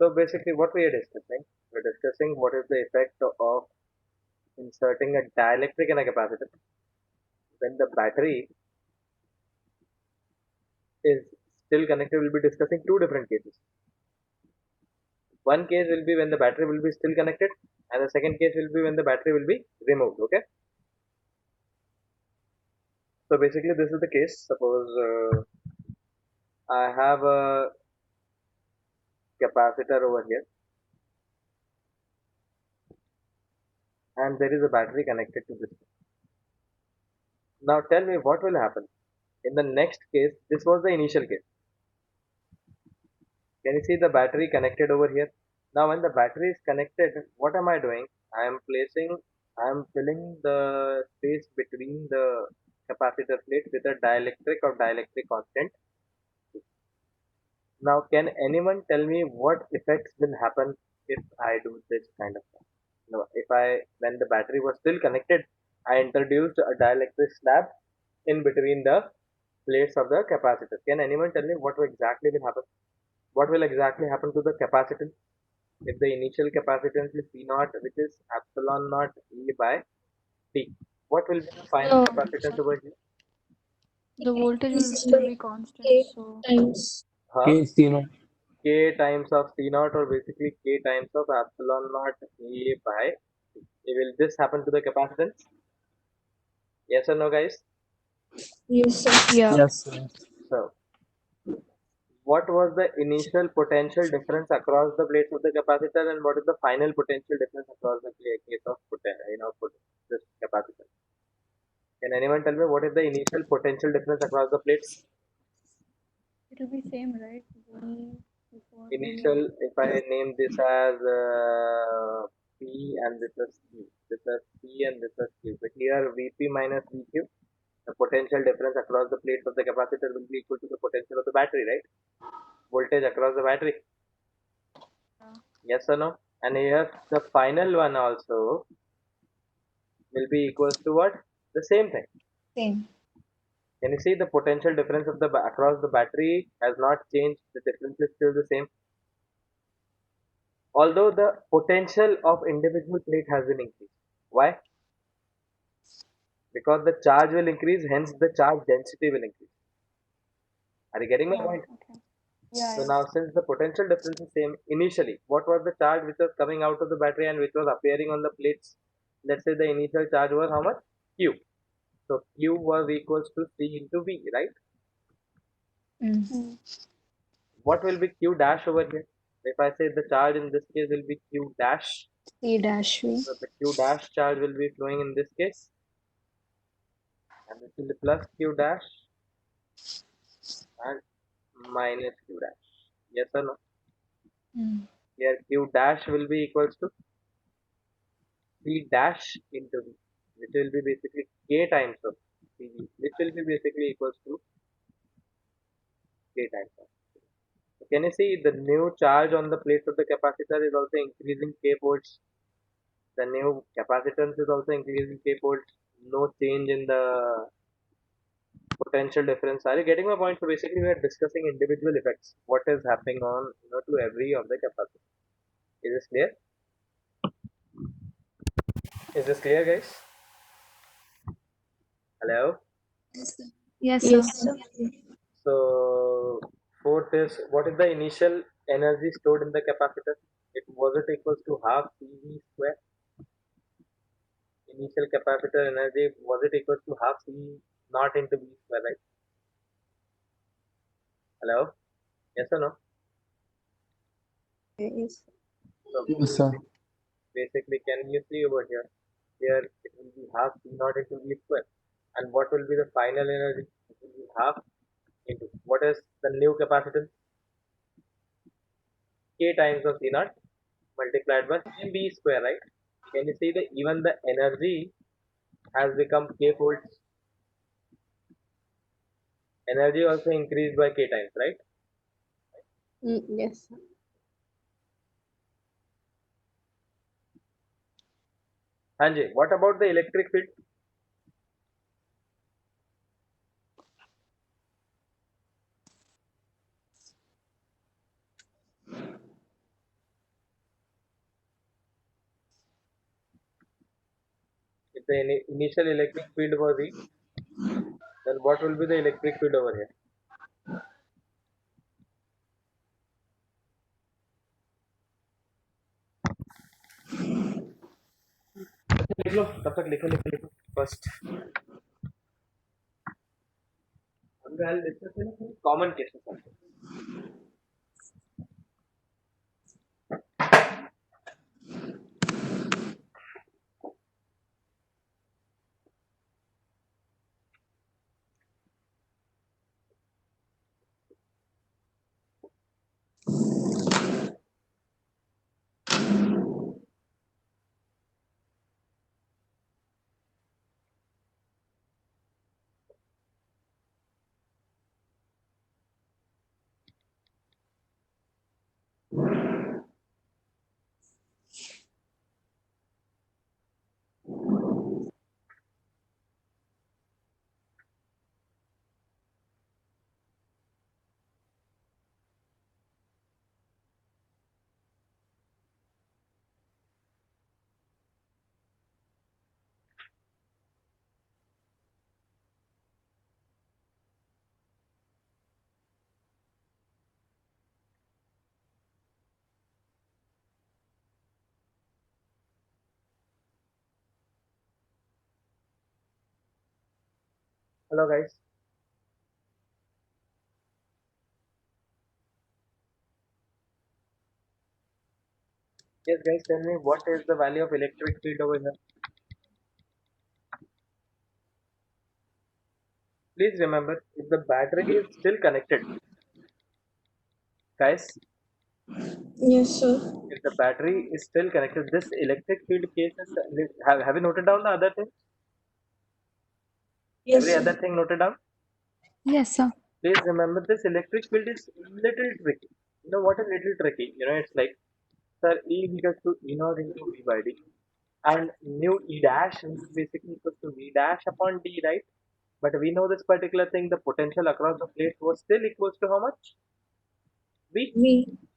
So basically, what we are discussing, we're discussing what is the effect of inserting a dielectric in a capacitor when the battery is still connected. We'll be discussing two different cases. One case will be when the battery will be still connected, and the second case will be when the battery will be removed. Okay. So basically, this is the case. Suppose I have a capacitor over here, and there is a battery connected to this. Now tell me what will happen in the next case. This was the initial case. Can you see the battery connected over here? Now when the battery is connected, what am I doing? I am filling the space between the capacitor plate with a dielectric or dielectric constant. Now can anyone tell me what effects will happen if I do this kind of thing? No, when the battery was still connected, I introduced a dielectric slab in between the plates of the capacitor. Can anyone tell me what exactly will happen? What will exactly happen to the capacitance if the initial capacitance is C naught, which is epsilon naught E by T? What will be the final The capacitance over here? the voltage will Is still be constant, eight so times. Huh? K C naught. K times of C naught, or basically K times of epsilon naught E by T. Will this happen to the capacitance? Yes or no, guys? Yes, sir. yeah. Yes, sir. So, what was the initial potential difference across the plates of the capacitor, and what is the final potential difference across the case of this capacitor? Can anyone tell me what is the initial potential difference across the plates? It will be same, right? V before V. Initial, if I name this as P and this is Q, this is P and this is Q. So here Vp minus Vq, the potential difference across the plates of the capacitor will be equal to the potential of the battery, right? Voltage across the battery. Yeah. Yes or no? And here the final one also will be equals to what? The same thing. Same. Can you see the potential difference of the across the battery has not changed? The difference is still the same. Although the potential of individual plate has been increased. Why? Because the charge will increase, hence the charge density will increase. Are you getting my Yeah. point? Okay. Yeah. So Yeah. now since the potential difference is same initially, what was the charge which was coming out of the battery and which was appearing on the plates? Let's say the initial charge was how much? Q. So Q was equals to C into V, right? Mm. Mm. What will be Q dash over here? If I say the charge in this case will be Q dash, C dash V. so the Q dash charge will be flowing in this case, and this will be plus Q dash and minus Q dash. Yes or no? Mm. Here Q dash will be equals to C dash into V, which will be basically K times of CV, which will be basically equals to K times of. So can you see the new charge on the plates of the capacitor is also increasing K volts. The new capacitance is also increasing K volts. No change in the potential difference. Are you getting my point? So basically, we are discussing individual effects. What is happening on to every of the capacitor. Is this clear? Is this clear, guys? Hello. Yes, sir. Yes, Yes, sir. sir. So fourth is what is the initial energy stored in the capacitor? It was it equals to half CV square. Initial capacitor energy was it equals to half C not into V square, right? Hello. Yes or no? Yes. So Yes, sir. basically, can you see over here? Here it will be half C naught into V square. And what will be the final energy? It will be half into what is the new capacitance? K times of C naught multiplied by V square, right? Can you see that even the energy has become K folds? Energy also increased by K times, right? Mm, yes, sir. Hanji, what about the electric field? the initial electric field was E, then what will be the electric field over here? लिख लो तब तक लिखो लिखो लिखो first common cases hello guys yes guys tell me what is the value of electric field over here please remember if the battery is still connected guys Yes, sir. if the battery is still connected this electric field case is have you noted down the other thing Yes, every other sir. thing noted down Yes, sir. please remember this electric field is little tricky you know what is little tricky you know it's like sir E equals to E naught into V by D and nu E dash is basically equals to V dash upon D right but we know this particular thing the potential across the plate was still equals to how much V We.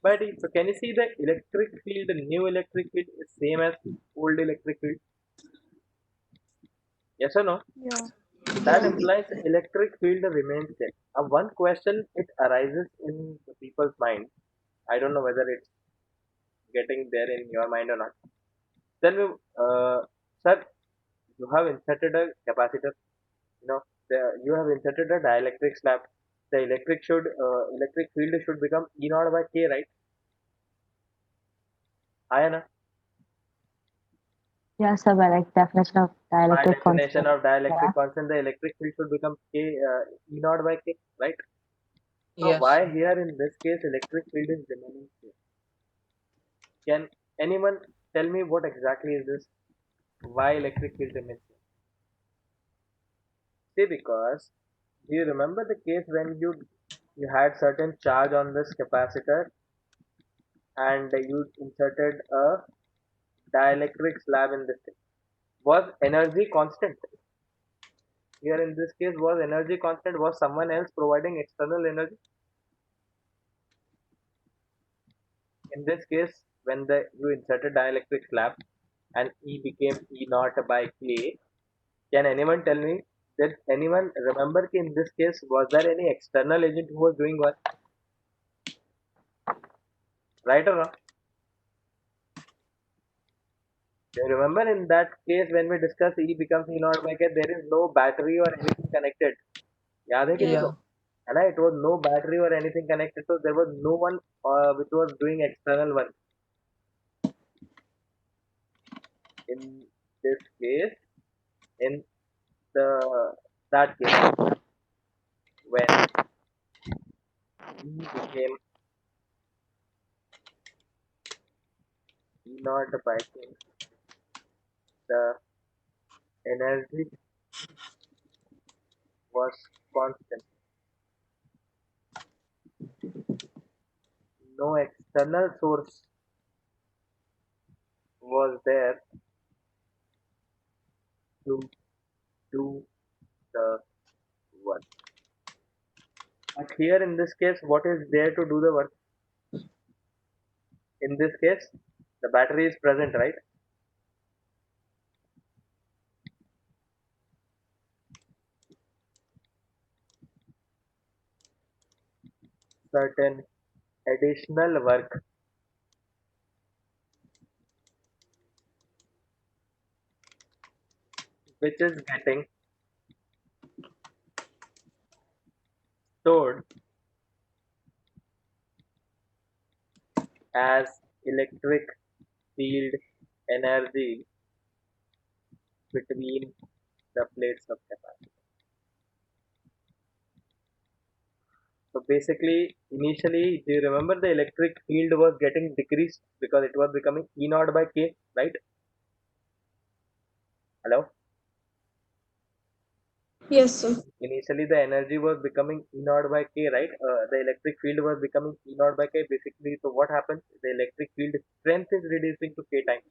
by D so can you see the electric field the new electric field is same as old electric field yes or no Yeah. that Yeah. implies electric field remains same one question it arises in the people's mind I don't know whether it's getting there in your mind or not. Then we, sir, you have inserted a capacitor. You know, you have inserted a dielectric slab. The electric field should become E naught by K, right? Ayana, Yeah, sir, by like definition of by dielectric definition constant. of Yeah. dielectric constant, the electric field should become E naught by K, right? So Yes, why here in this case electric field is remaining same? Can anyone tell me what exactly is this? Why electric field remains same? See, because do you remember the case when you had certain charge on this capacitor and you inserted a dielectric slab in this thing? Was energy constant? Here in this case, was energy constant? Was someone else providing external energy? In this case, when the you inserted dielectric slab and E became E naught by K, can anyone tell me? Did anyone remember in this case was there any external agent who was doing what? Right or wrong? You remember in that case when we discussed E becomes E naught by K, there is no battery or anything connected. याद है कि नहीं yeah, तो है ना? It was no battery or anything connected, so there was no one which was doing external work. In this case, in the that case, when E became E naught by K, the energy was constant. No external source was there to do the work. But here in this case, what is there to do the work? In this case, the battery is present, right? certain additional work which is getting stored as electric field energy between the plates of capacitor. So basically, initially, do you remember the electric field was getting decreased because it was becoming E naught by K, right? Hello? Yes, sir. Initially, the energy was becoming E naught by K, right? The electric field was becoming E naught by K. Basically, so what happens? The electric field strength is reducing to K times.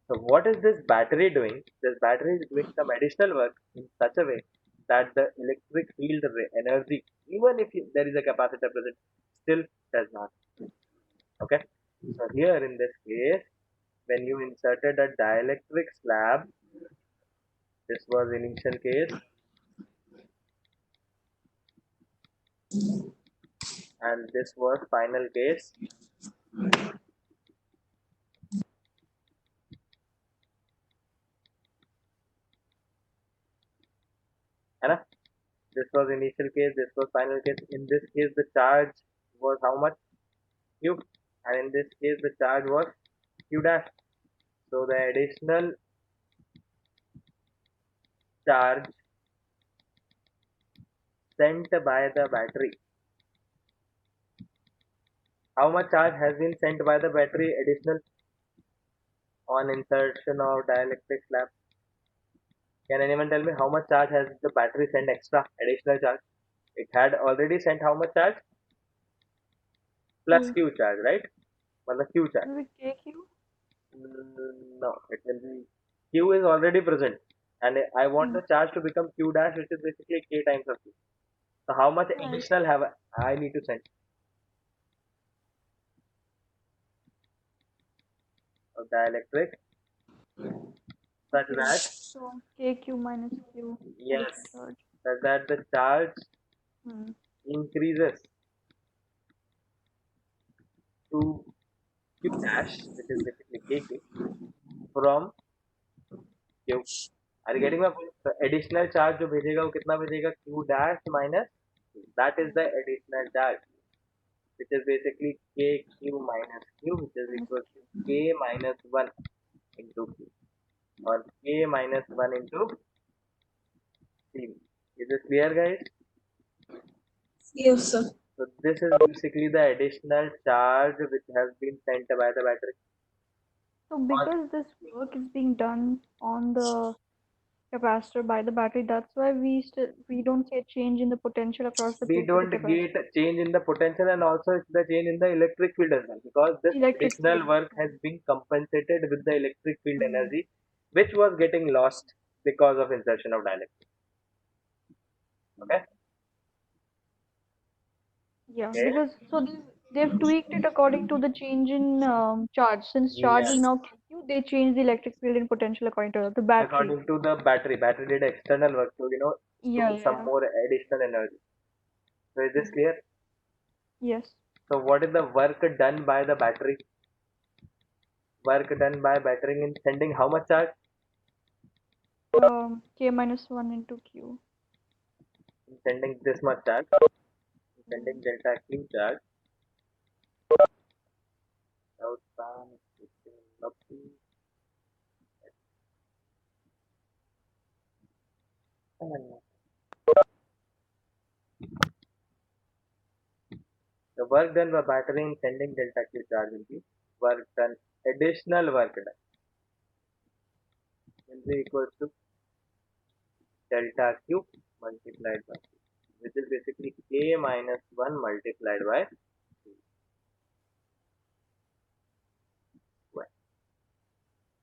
So what is this battery doing? This battery is doing some additional work in such a way that the electric field energy, even if there is a capacitor present, still does not. Okay. So here in this case, when you inserted a dielectric slab, this was initial case, and this was final case. है ना? This was initial case, this was final case. In this case, the charge was how much? Q. And in this case, the charge was Q dash. So the additional charge sent by the battery. How much charge has been sent by the battery additional on insertion of dielectric slab? Can anyone tell me how much charge has the battery sent extra additional charge? It had already sent how much charge? Plus Q charge, right? Well, the Q charge. Will it take you? No, it will be Q is already present, and I want the charge to become Q dash, which is basically K times of Q. So how much Right. additional have I need to send of dielectric such Okay. that So KQ minus Q yes, additional charge. such that the charge Hmm. increases to Q dash, which is basically KQ from Q. Are you getting my point? So additional charge जो भेजेगा वो कितना भेजेगा? Q dash minus Q. That is the additional charge, which is basically KQ minus Q, which is equal to K minus 1 into Q, or K minus 1 into C. Is this clear, guys? Yes, sir. So this is basically the additional charge which has been sent by the battery. So because this work is being done on the capacitor by the battery, that's why we don't see a change in the potential across the We plate of the don't capacitor. get change in the potential, and also it's the change in the electric field as well, because this Electric additional field. work has been compensated with the electric field energy which was getting lost because of insertion of dielectric. Okay. Yeah, Okay. because so they've tweaked it according to the change in charge. Since charge is Yes. now KQ, they changed the electric field and potential according to the battery. According to the battery did external work to Yeah, do some yeah. more additional energy. So is this clear? Yes. So what is the work done by the battery? Work done by battery in sending how much charge? K minus 1 into Q. In sending this much charge. In sending delta Q charge. The work done by battery in sending delta Q charge will be work done, additional work done will be equals to delta Q multiplied by Q, which is basically K minus 1 multiplied by Q.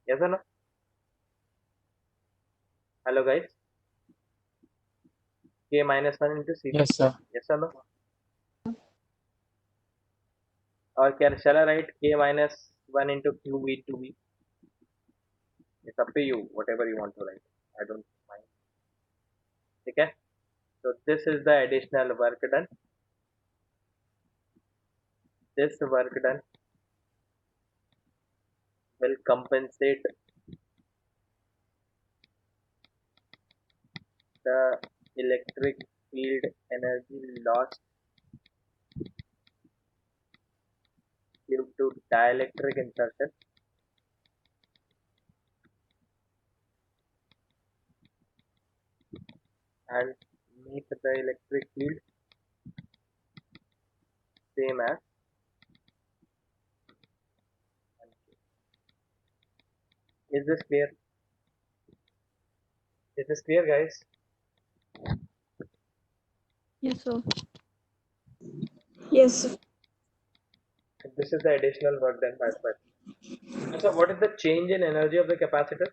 Yes or no? Hello guys. K minus 1 into C. Yes, sir. Yes or no? Or shall I write K minus 1 into Q into V? It's up to you, whatever you want to write. I don't mind. Okay? So this is the additional work done. this work done will compensate the electric field energy lost due to dielectric insertion and meet the electric field same as. Is this clear? Is this clear, guys? Yes, sir. Yes, sir. This is the additional work done by the battery. So what is the change in energy of the capacitor?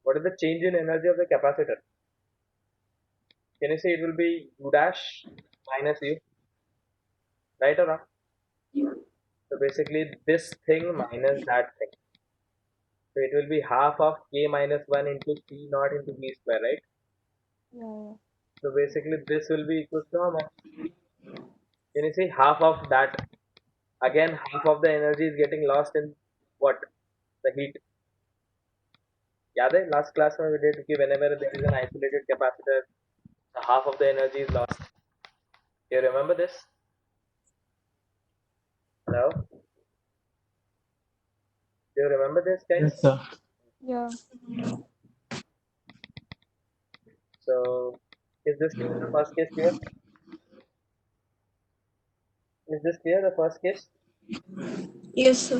What is the change in energy of the capacitor? Can you say it will be U dash minus U, right or wrong? So basically this thing minus that thing. So it will be half of K minus 1 into C naught into V square, right? Yeah. So basically this will be equal to how much? Can you say half of that? Again, half of the energy is getting lost in what? The heat. याद है last class में we did कि whenever there is an isolated capacitor, half of the energy is lost. You remember this? Hello? Do you remember this, guys? Yes, sir. Yeah. So, is this clear? The first case clear? Is this clear? The first case? Yes, sir.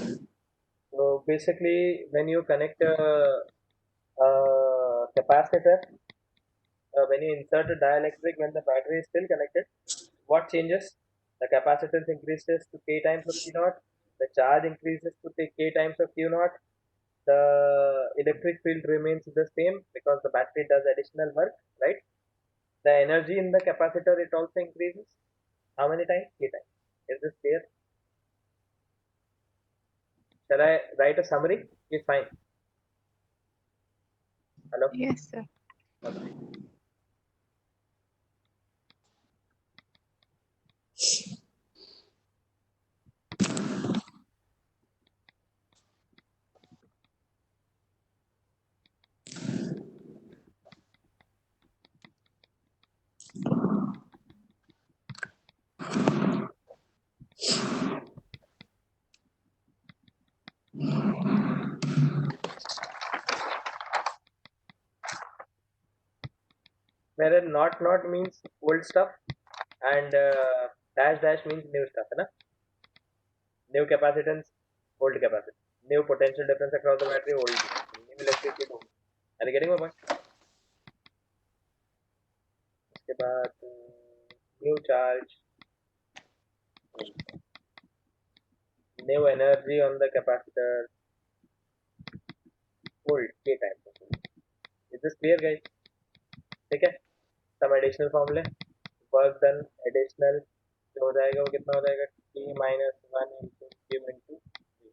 So basically, when you connect a capacitor, when you insert a dielectric when the battery is still connected, what changes? The capacitance increases to K times of Q naught. The charge increases to K times of Q naught. The electric field remains the same because the battery does additional work, right? The energy in the capacitor, it also increases. How many times? K times. Is this clear? Shall I write a summary? It's fine. Hello? Yes, sir. Okay. Wherein not means old stuff and dash dash means new stuff, है ना? New capacitance, old capacitance. New potential difference across the battery, old. New electric field, old. Are you getting my point? उसके बाद new charge, new energy on the capacitor, old, K time. Is this clear, guys? ठीक है? Some additional formula. Work done additional जो हो जाएगा वो कितना हो जाएगा? T minus 1 into Q into V.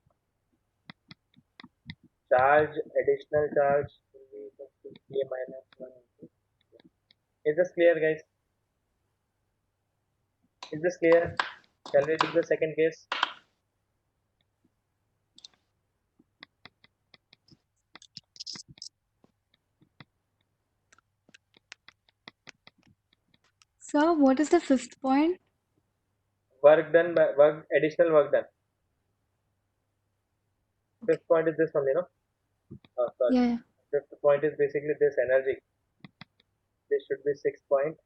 Charge, additional charge will be equal to K minus 1 into V. Is this clear, guys? Is this clear? Shall we do the second case? Sir, what is the fifth point? Work done by additional work done. Fifth point is this one, you know. Sorry. Yeah. Fifth point is basically this energy. This should be 6 point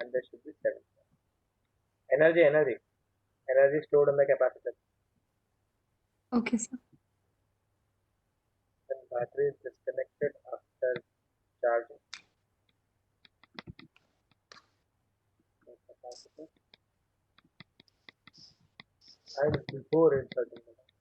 and this should be 7. Energy stored on the capacitor. Okay, sir. And battery is disconnected after charging. Capacitor. And before inserting the battery.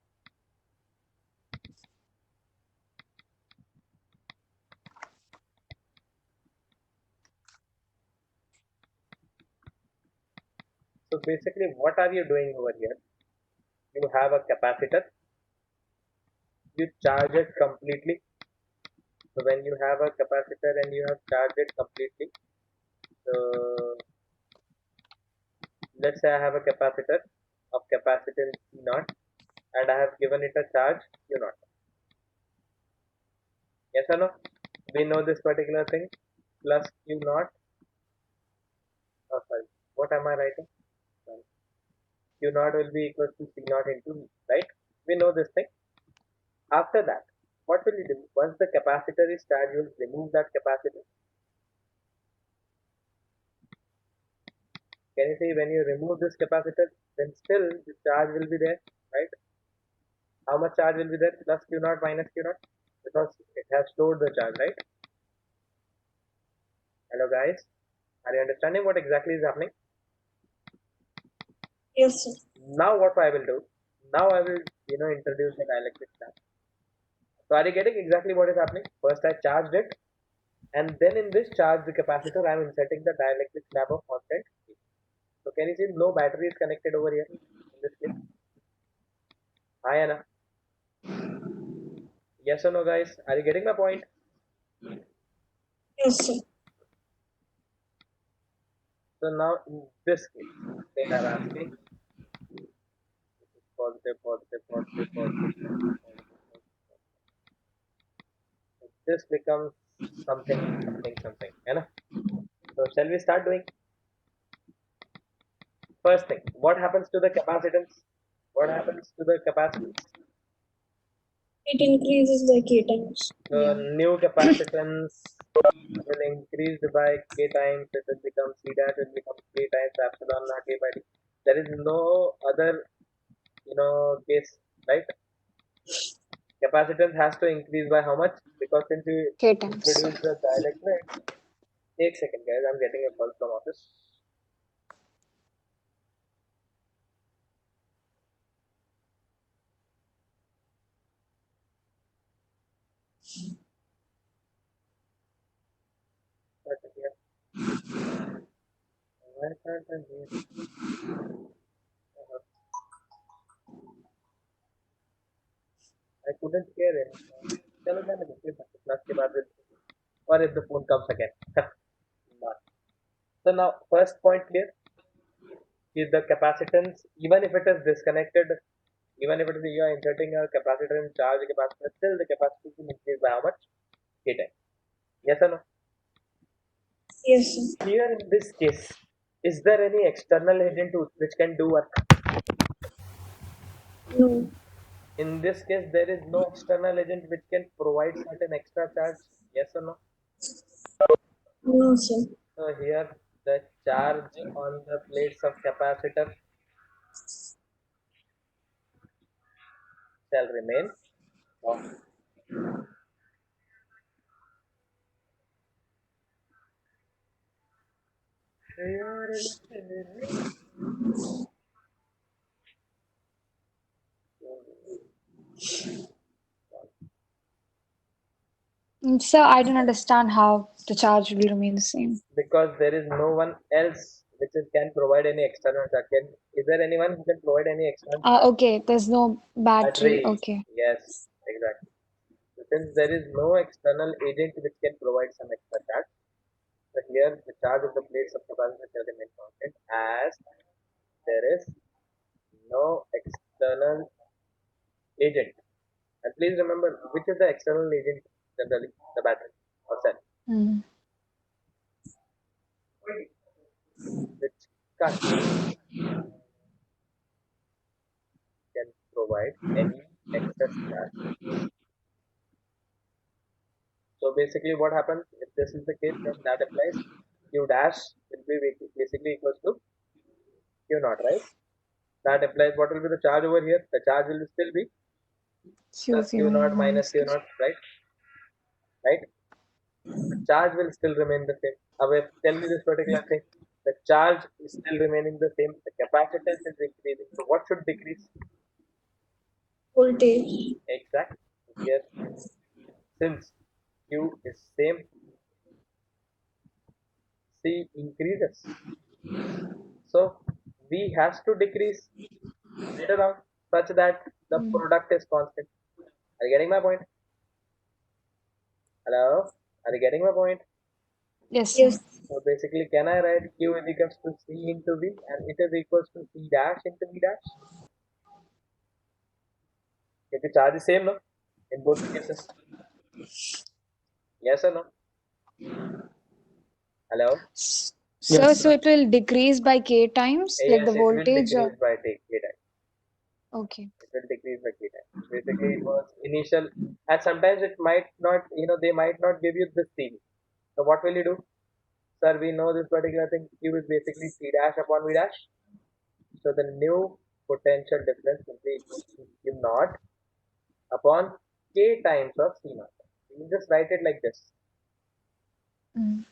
So basically, what are you doing over here? You have a capacitor. You charge it completely. So when you have a capacitor and you have charged it completely, so let's say I have a capacitor of capacity given it a charge Q naught. Yes or no? We know this particular thing, plus Q naught. Oh, sorry. What am I writing? Sorry. Q naught will be equal to C naught into V, right? We know this thing. After that, what will you do? Once the capacitor is charged, you will remove that capacitor. Can you see when you remove this capacitor, then still the charge will be there, right? How much charge will be there? Plus Q naught minus Q naught, because it has stored the charge, right? Hello guys, are you understanding what exactly is happening? Yes, sir. Now what I will do? Now I will, introduce the dielectric slab. So are you getting exactly what is happening? First I charged it, and then in this charge the capacitor I am inserting the dielectric slab of constant K. So can you see no battery is connected over here in this case? Hi Anna. Yes or no guys? Are you getting my point? Yes, sir. So now in this case, they are asking positive, positive, positive, positive, positive, positive. So this becomes something, something, something. So shall we start doing? First thing, what happens to the capacitance? What happens to the capacitance? It increases by K times. The new capacitance will increase by K times. It will become C dash. It will become K times epsilon naught A by D. There is no other, case, right? Capacitance has to increase by how much? Because since you K times. introduce the dielectric. Take a second, guys. I'm getting a call from office. Why can't I hear? I couldn't hear him. चलो जाने दो, कोई बात नहीं, class के बाद or if the phone comes again. Not. So now first point clear is the capacitance, even if it is disconnected, even if it is you are inserting a capacitor and charge a capacitor, still the capacitance will increase by how much? K time. Yes or no? Yes, sir. Here in this case, is there any external agent which can do work? No. In this case, there is no external agent which can provide certain extra charge. Yes or no? No, sir. So here the charge on the plates of capacitor shall remain constant. Sir, I don't understand how the charge will remain the same. Because there is no one else can provide any external charge. Is there anyone who can provide any external charge? Okay, there's no battery. Battery. Okay. Yes, exactly. So since there is no external agent which can provide some extra charge, so here the charge of the plates of capacitor shall remain constant as there is no external agent. And please remember which is the external agent generally, the battery or cell, Hmm. which can provide any excess charge. So basically what happens if this is the case, then that applies. Q dash will be basically equals to Q naught, right? That applies. What will be the charge over here? The charge will still be plus Q Q0 naught minus minus Q naught, right? Right? The charge will still remain the same. Now, tell me this particular thing. The charge is still remaining the same. The capacitance is increasing. So what should decrease? voltage. Exact. Here, since Q is same, C increases. So V has to decrease later on such that the product is constant. Are you getting my point? Hello? Are you getting my point? Yes, Yes. sir. So basically, can I write Q is equals to C into V and it is equals to C dash into V dash? क्योंकि charge is same, no, in both the cases. Yes or no? Hello? So, Yes. so it will decrease by k times, like the Yes, it will voltage. decrease by k time. Okay. It will decrease by k time. Basically, it was initial, and sometimes it might not, they might not give you this thing. So what will you do? Sir, we know this particular thing. Q is basically C dash upon V dash. So the new potential difference will be equal to Q naught upon K times of C naught. You just write it like this. Mm.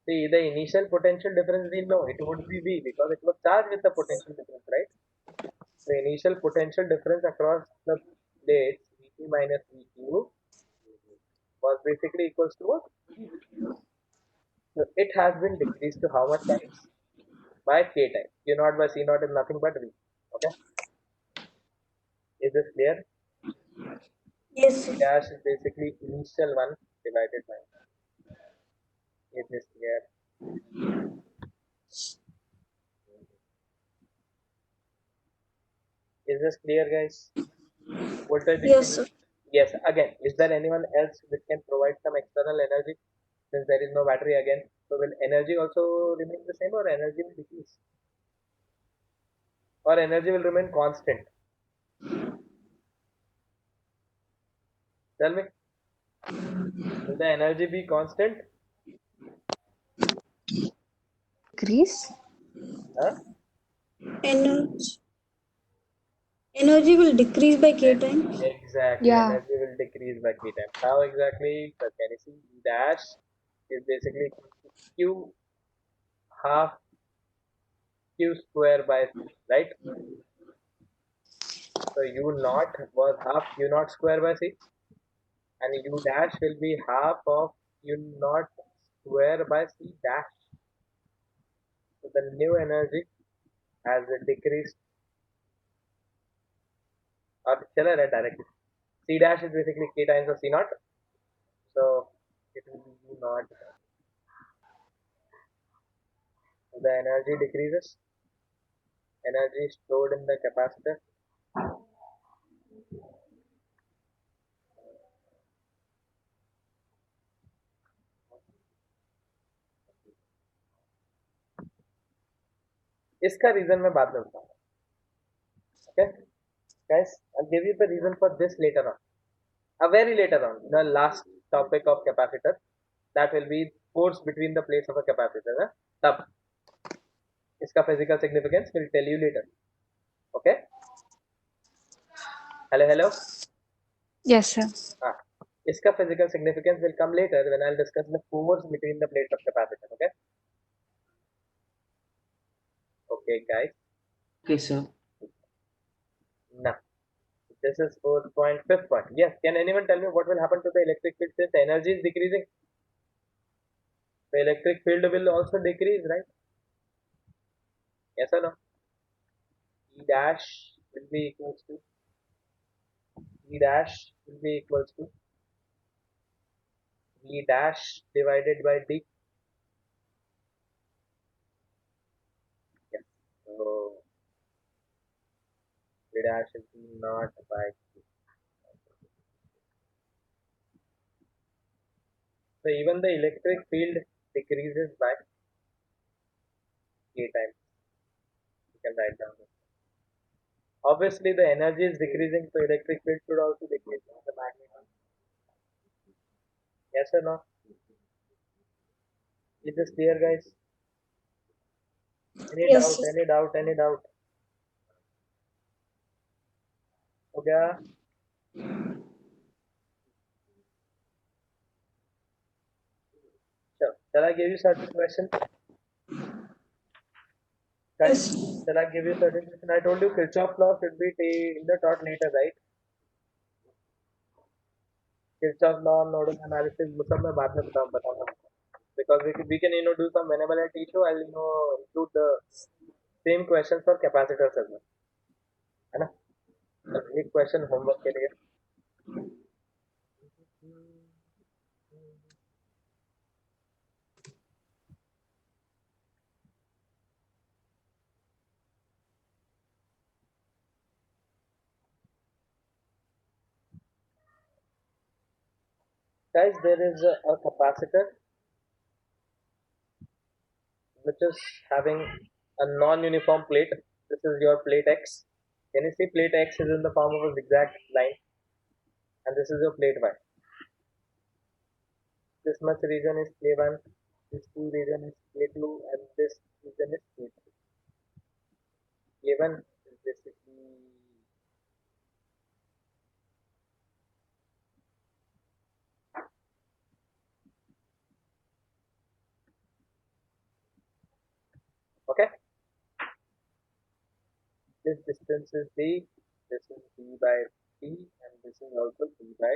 See, the initial potential difference we know it would be V because it was charged with the potential difference, right? The initial potential difference across the plates Vp minus Vq was basically equals to what? So it has been decreased to how much times? By K times. Q naught by C naught is nothing but V. Okay? Is this clear? Yes. C dash is basically initial one divided by. Is this clear? Is this clear, guys? Voltage Yes, sir. decreases. Yes. Again, is there anyone else which can provide some external energy? Since there is no battery again, so will energy also remain the same or energy will decrease? Or energy will remain constant? Tell me. Will the energy be constant? Decrease? Huh? Energy, energy will decrease by k time. Exactly. Yeah. Energy will decrease by k times. How exactly? So can you see E dash is basically equal to Q half Q square by C, right? So U naught was half Q naught square by C, and U dash will be half of U naught square by C dash. So the new energy has decreased, or shall I write directly? C dash is basically K times of C naught, so it will be U naught. So the energy decreases, energy stored in the capacitor. इसका reason मैं बाद में बताऊंगा. Okay, guys, I'll give you the reason for this later on. Very later on, the last topic of capacitor, that will be force between the plates of a capacitor. तब इसका physical significance will tell you later. Okay. Hello. Yes, sir. इसका physical significance will come later when I'll discuss the force between the plates of capacitor. Okay. Okay, guys. Okay, sir. Now, this is 4.5 point. Yes. Can anyone tell me what will happen to the electric field since energy is decreasing? The electric field will also decrease, right? Yes or no? E dash will be equals to V dash divided by D. Yes. So V dash is not by D. So even the electric field decreases by K times. You can write down this. Obviously the energy is decreasing, so electric field should also decrease. The magnet. Yes or no? Is this clear, guys? Any Yes, doubt? sir. Any doubt? Any doubt? हो गया? Sure. Shall I give you certain question? Guys, Yes. shall I give you certain question? I told you Kirchhoff law should be in the taught later, right? Kirchhoff law, nodal analysis, वो सब मैं बाद में बताऊंगा. Because we can do some whenever I teach you, I'll include the same questions for capacitors as well. है ना? तो एक question homework के लिए. Guys, there is a capacitor which is having a non-uniform plate. This is your plate X. Can you see plate X is in the form of a zigzag line, and this is your plate Y. This much region is K1, this two region is K2, and this region is K3. K1 is basically okay. This distance is D, this is D by T, and this is also D by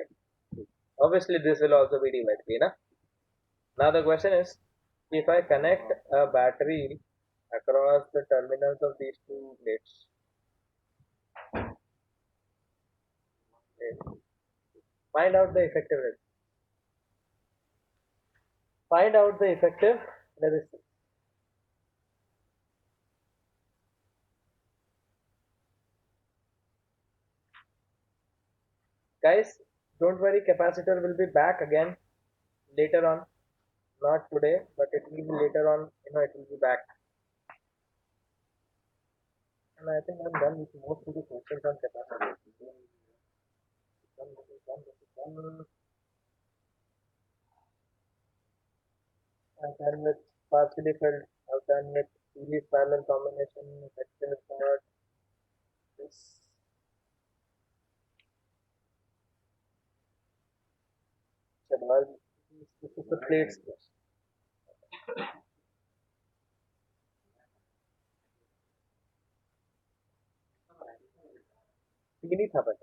T. Obviously, this will also be D by 3, na? Now the question is, if I connect a battery across the terminals of these two plates, find out the effective resistance. Find out the effective resistance. Guys, don't worry, capacitor will be back again later on. Not today, but it will be later on, it will be back. And I think I'm done with most of the questions on capacitor. I've done with partially filled, I've done with series parallel combination, vector part, this. This is the plates. तीन ही था बस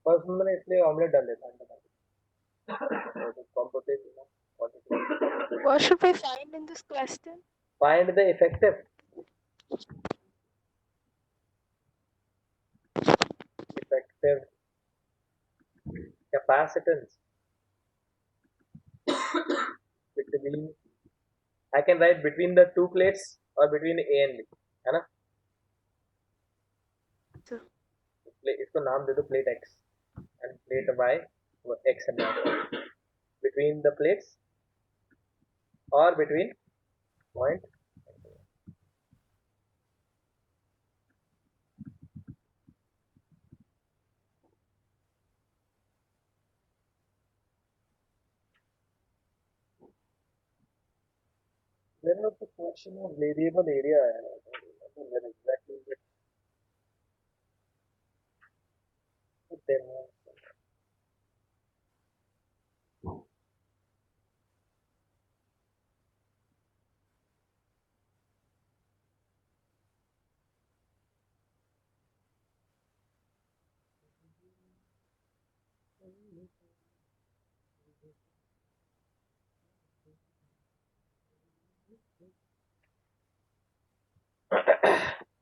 first मैंने इसलिए omelette डाल देता What should we find in this question? Find the effective capacitance between, I can write between the two plates or between A and B, है ना? इसको नाम दे दो plate X and plate Y, X and Y. Between the plates or between point. There was the question of variable area. Exactly the demo.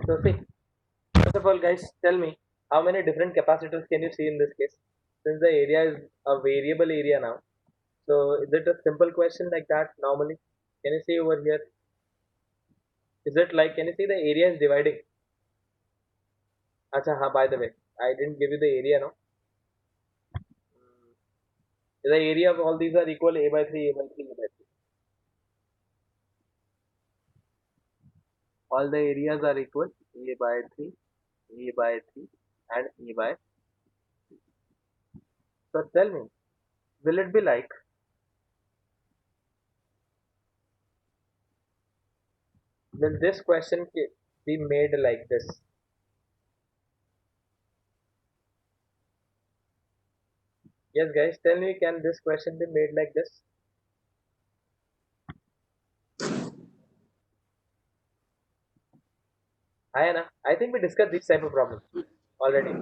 So see, first of all guys, tell me how many different capacitors can you see in this case? Since the area is a variable area now, so is it a simple question like that normally? Can you see over here? Is it like, can you see the area is dividing? Acha, by the way, I didn't give you the area now. The area of all these are equal A by 3, A by 3, A by 3. All the areas are equal A by 3, A by 3 and A by 3. So tell me, will it be like will this question be made like this? Yes guys, tell me, can this question be made like this? I think we discussed this type of problem already.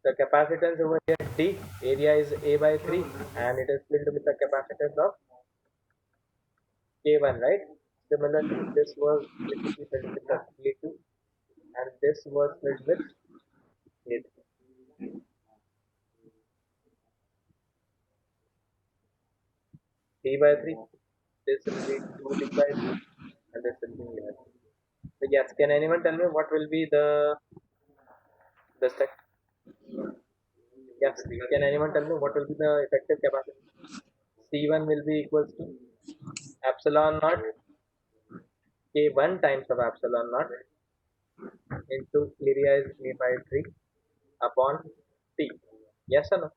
The capacitance over here D, area is A by 3 and it is filled with the capacitance of K1, right? Similarly, this was filled with the K2 and this was filled with K3. D by 3, this will be 2D by 3 and this will be here. So yes, can anyone tell me what will be the step? Yes. Can anyone tell me what will be the effective capacity? C1 will be equals to epsilon naught K1 times of epsilon naught into area is A by 3 upon T. Yes or no?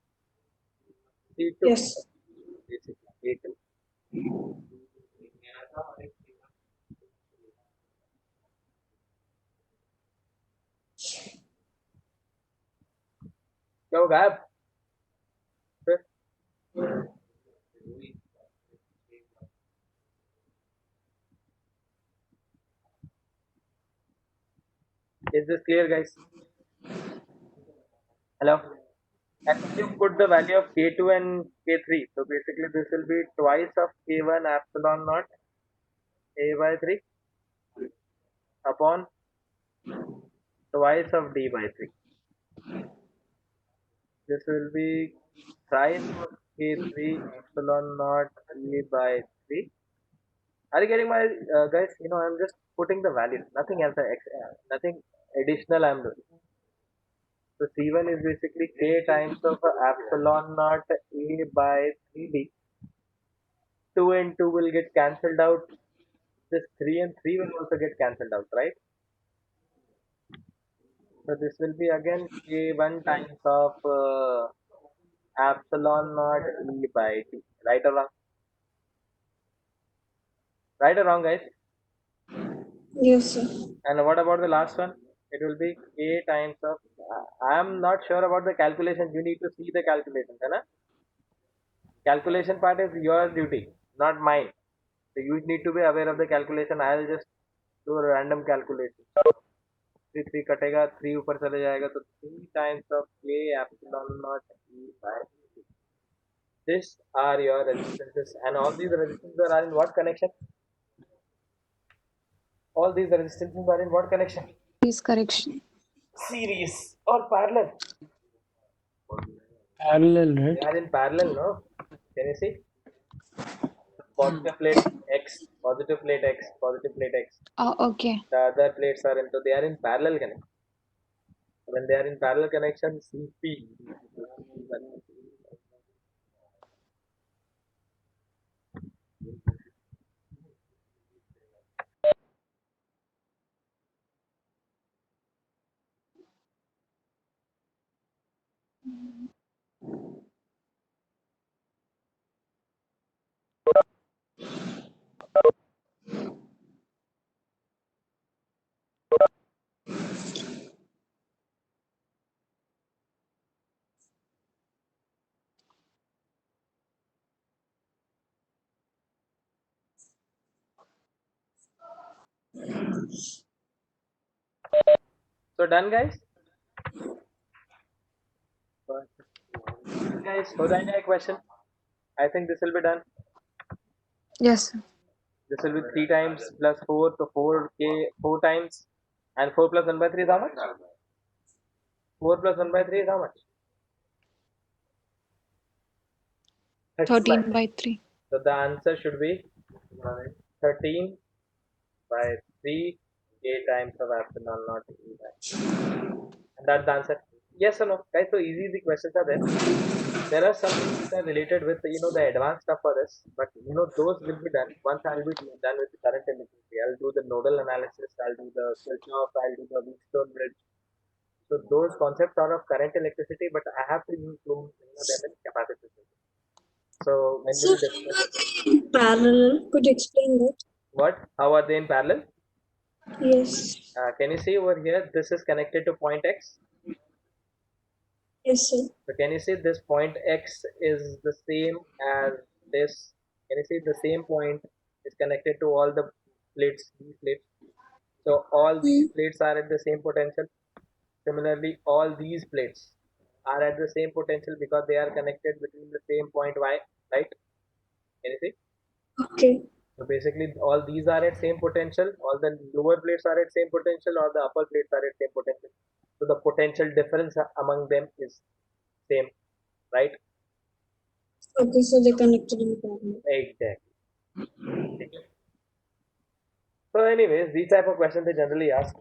C2. Yes. Basically, A2. Go, Gab. Is this clear, guys? Hello? And when you put the value of K2 and K3, so basically this will be twice of K1 epsilon naught A by 3 upon twice of D by 3. This will be thrice of K3 epsilon naught E by 3. Are you getting my guys? I'm just putting the values, nothing else, nothing additional I'm doing. So C1 is basically K times of epsilon naught A by 3D. 2 and 2 will get cancelled out. This 3 and 3 will also get cancelled out, right? So this will be again K1 times of epsilon naught E by T. Right or wrong? Right or wrong, guys? Yes, sir. And what about the last one? It will be K times of. I am not sure about the calculation. You need to see the calculations, है ना? Calculation part is your duty, not mine. So you need to be aware of the calculation. I'll just do a random calculation. 3 कटेगा 3 ऊपर चले जाएगा तो 3 times of K epsilon naught E by 3. These are your resistances, and all these resistances are in what connection? All these resistances are in what connection? Please correction. Series or parallel? Parallel, right? They are in parallel, no? Can you see? Positive plate X, positive plate X, positive plate X. Oh, okay. The other plates are into. They are in parallel connection. When they are in parallel connection, CP. So done, guys. Guys, हो जाएगा एक question. I think this will be done. Yes. This will be 3 times plus 4, so 4 times, and 4 plus 1 by 3 is how much? 4 plus 1 by 3 is how much? 13 by 3. So the answer should be 13 by 3 K times of epsilon naught E by. And that's the answer. Yes or no? Guys, so easy questions are there. There are some things that are related with the advanced stuff for this, but those will be done once I'll be done with the current electricity. I'll do the nodal analysis, I'll do the Kirchhoff, I'll do the Wheatstone bridge. So those concepts are of current electricity, but I have to use them in capacitive system. So when Sir, we discuss in parallel, could you explain that? what, how are they in parallel? Yes. Can you see over here? This is connected to point X. Yes, sir. So can you see this point X is the same as this? Can you see the same point is connected to all the plates, these plates? So all these plates are at the same potential. Similarly, all these plates are at the same potential because they are connected between the same point Y, right? Can you see? Okay. So basically, all these are at same potential. All the lower plates are at same potential. All the upper plates are at same potential. So the potential difference among them is same, right? Okay, so they're connected in parallel. Exactly. So, anyways, these type of questions they generally ask.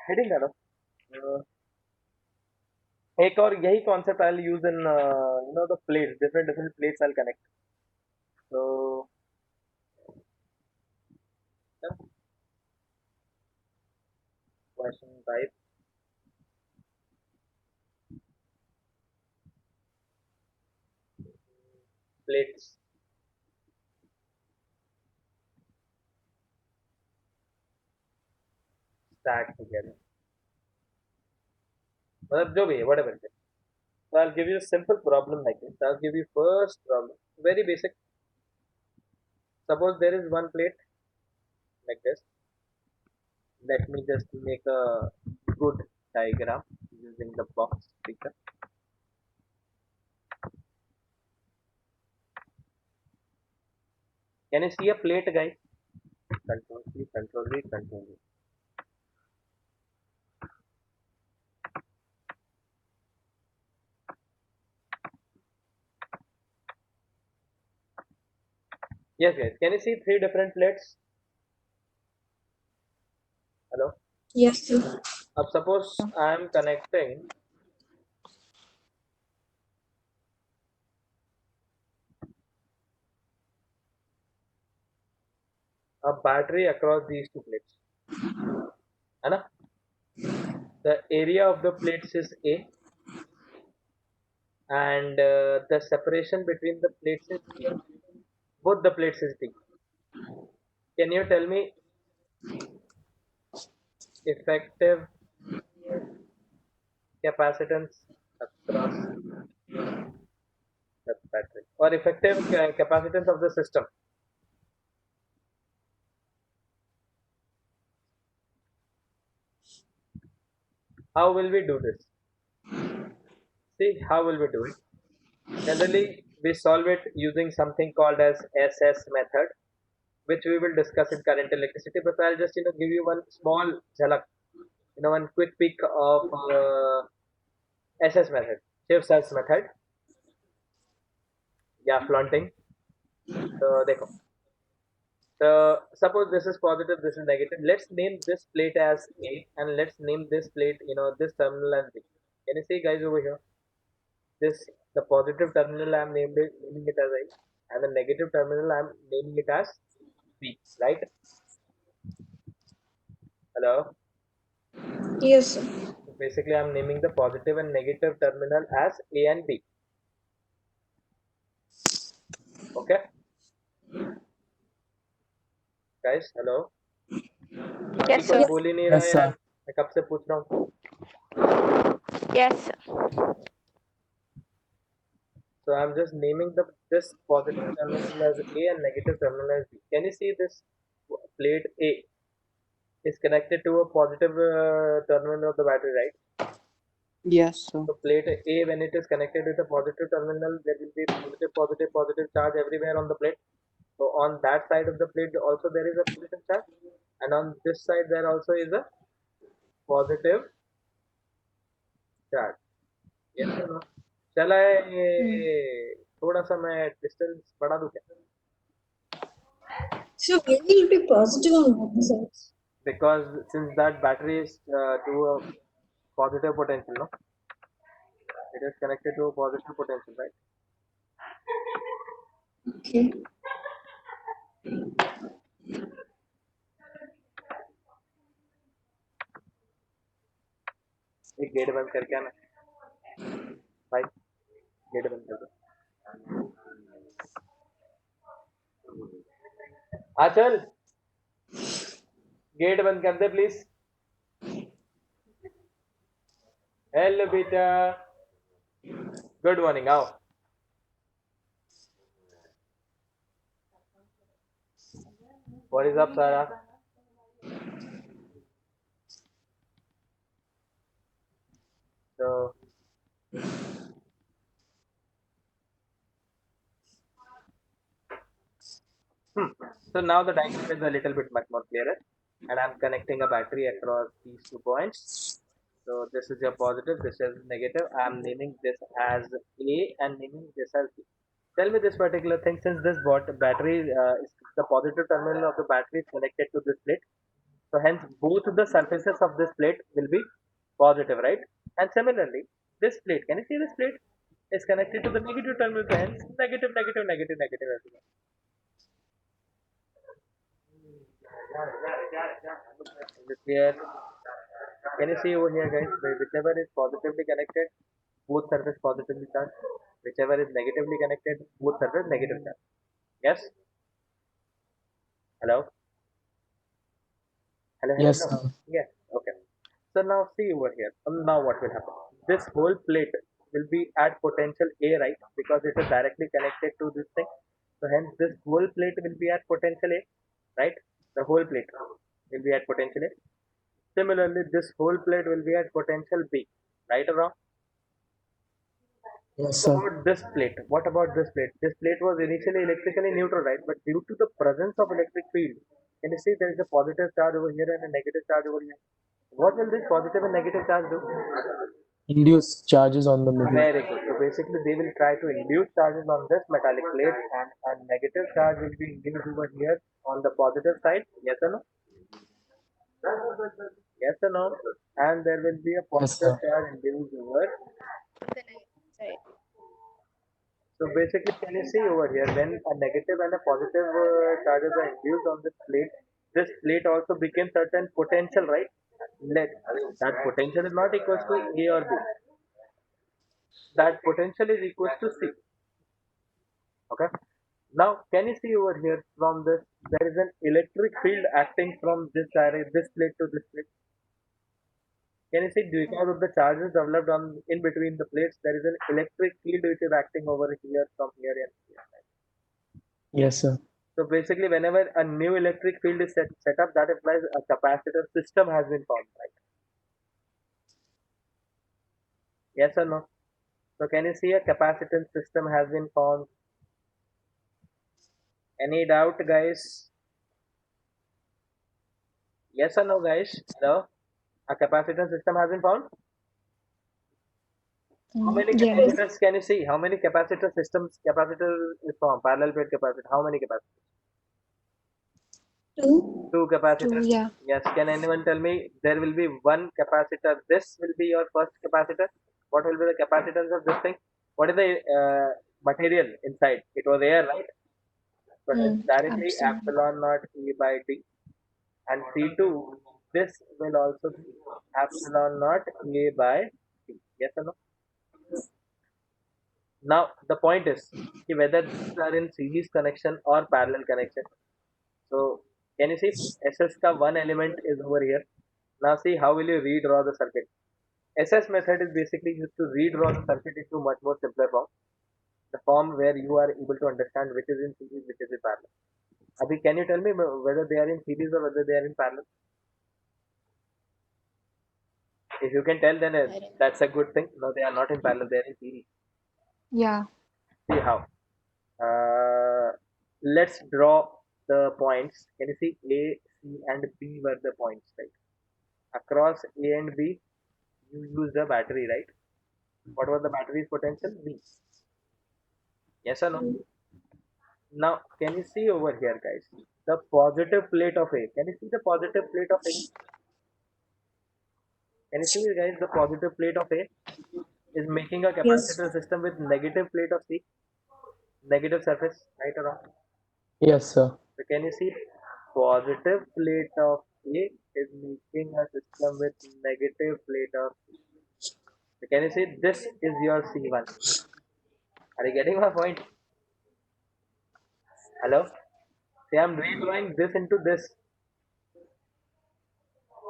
Heading, एक और यही concept I'll use in the plates, different plates I'll connect. So yeah, question type plates stacked together. मतलब जो भी है, whatever it is. So I'll give you a simple problem like this. I'll give you first problem, very basic. Suppose there is one plate like this. Let me just make a good diagram using the box speaker. Can you see a plate, guys? Control C, Control V, Control V. Yes, guys. Can you see three different plates? Hello. Yes, sir. Suppose I am connecting a battery across these two plates. है ना? The area of the plates is A, and the separation between the plates is B. Both the plates is B. Can you tell me effective capacitance across the battery, or effective capacitance of the system? How will we do this? See, how will we do it? Generally, we solve it using something called as SS method, which we will discuss in current electricity. But I'll just give you one small jhalak, one quick peek of SS method, Schiff-Sells method. Yeah, flaunting. So, देखो. So, suppose this is positive, this is negative. Let's name this plate as A, and let's name this plate, this terminal as B. Can you see, guys, over here? The positive terminal I'm naming it as A, and the negative terminal I'm naming it as B, right? Hello. Yes, sir. So basically, I'm naming the positive and negative terminal as A and B. Okay, guys. Hello. बाकी Yes, कोई sir. बोल ही नहीं रहा Yes, है sir. यार. मैं कब से पूछ रहा हूँ. Yes, sir. So I'm just naming this positive terminal as A and negative terminal as B. Can you see this plate A is connected to a positive terminal of the battery, right? Yes, sir. So plate A, when it is connected with a positive terminal, there will be positive charge everywhere on the plate. So on that side of the plate also there is a positive charge, and on this side there also is a positive charge. Yes or no? चला ये थोड़ा सा मैं distance बढ़ा दूं क्या? So it will be positive on both sides. Because since that battery is to a positive potential, no? It is connected to a positive potential, right? Okay. एक gate बंद करके आना भाई, गेट बंद कर दो. आचल, गेट बंद कर दे प्लीज. हेलो बेटा, गुड मॉर्निंग. आओ. What is up, Sarah? So, so now the diagram is a little bit much more clearer, and I'm connecting a battery across these 2 points. So this is your positive, this is negative. I'm naming this as A and naming this as B. Tell me this particular thing, since this battery is the positive terminal of the battery is connected to this plate. So hence both the surfaces of this plate will be positive, right? And similarly, this plate, can you see this plate is connected to the negative terminal, hence negative, negative, negative, negative everywhere. Is it clear? Can you see over here, guys? Whichever is positively connected, both surface positively charged. Whichever is negatively connected, both surface negative charged. Yes? Hello? Hello, hello, Yes, hello. sir. Yes. Okay. So now see over here. Now what will happen? This whole plate will be at potential A, right? Because it is directly connected to this thing. So hence this whole plate will be at potential A, right? The whole plate will be at potential A. Similarly, this whole plate will be at potential B, right or wrong? Yes, What sir. about this plate? What about this plate? This plate was initially electrically neutral, right? But due to the presence of electric field, can you see there is a positive charge over here and a negative charge over here? What will this positive and negative charge do? Induce charges on the middle. Very good. So basically, they will try to induce charges on this metallic plate, and a negative charge will be induced over here on the positive side. Yes or no? Yes or no? And there will be a Yes, positive sir. charge induced over. So basically, can you see over here when a negative and a positive charges are induced on this plate also became certain potential, right? Let that potential is not equals to A or B. That potential is equals to C. Okay. Now, can you see over here from this? There is an electric field acting from this plate to this plate. Can you see because of the charges developed on in between the plates, there is an electric field which is acting over here from here and here. Yes, sir. So basically, whenever a new electric field is set up, that implies a capacitor system has been formed, right? Yes or no? So can you see a capacitance system has been formed? Any doubt, guys? Yes or no, guys? No? A capacitance system has been formed? How many Yes. capacitors can you see? How many capacitor is formed? Parallel plate capacitor. How many capacitors? 2. Two 2, capacitors. yeah. Yes. Can anyone tell me there will be one capacitor? This will be your first capacitor. What will be the capacitance of this thing? What is the material inside? It was air, right? So it's directly Absolutely. epsilon naught E by D. And C2, this will also be epsilon naught A by D. Yes or no? Now the point is whether these are in series connection or parallel connection. So can you see SS ka one element is over here. Now see how will you redraw the circuit. SS method is basically used to redraw the circuit into much more simpler form. The form where you are able to understand which is in series, which is in parallel. Abhi, can you tell me whether they are in series or whether they are in parallel? If you can tell, then that's a good thing. No, they are not in parallel; they are in series. Yeah. See how. Let's draw the points. Can you see A, C, and B were the points, right? Across A and B, you use the battery, right? What was the battery's potential? V. Yes or no? Now, can you see over here, guys? The positive plate of A. Can you see the positive plate of A? Can you see, guys, the positive plate of A is making a Yes. capacitor system with negative plate of C, negative surface, right or wrong? Yes, sir. So can you see positive plate of A is making a system with negative plate of C. So can you see this is your C1? Are you getting my point? Hello? See, I'm redrawing this into this,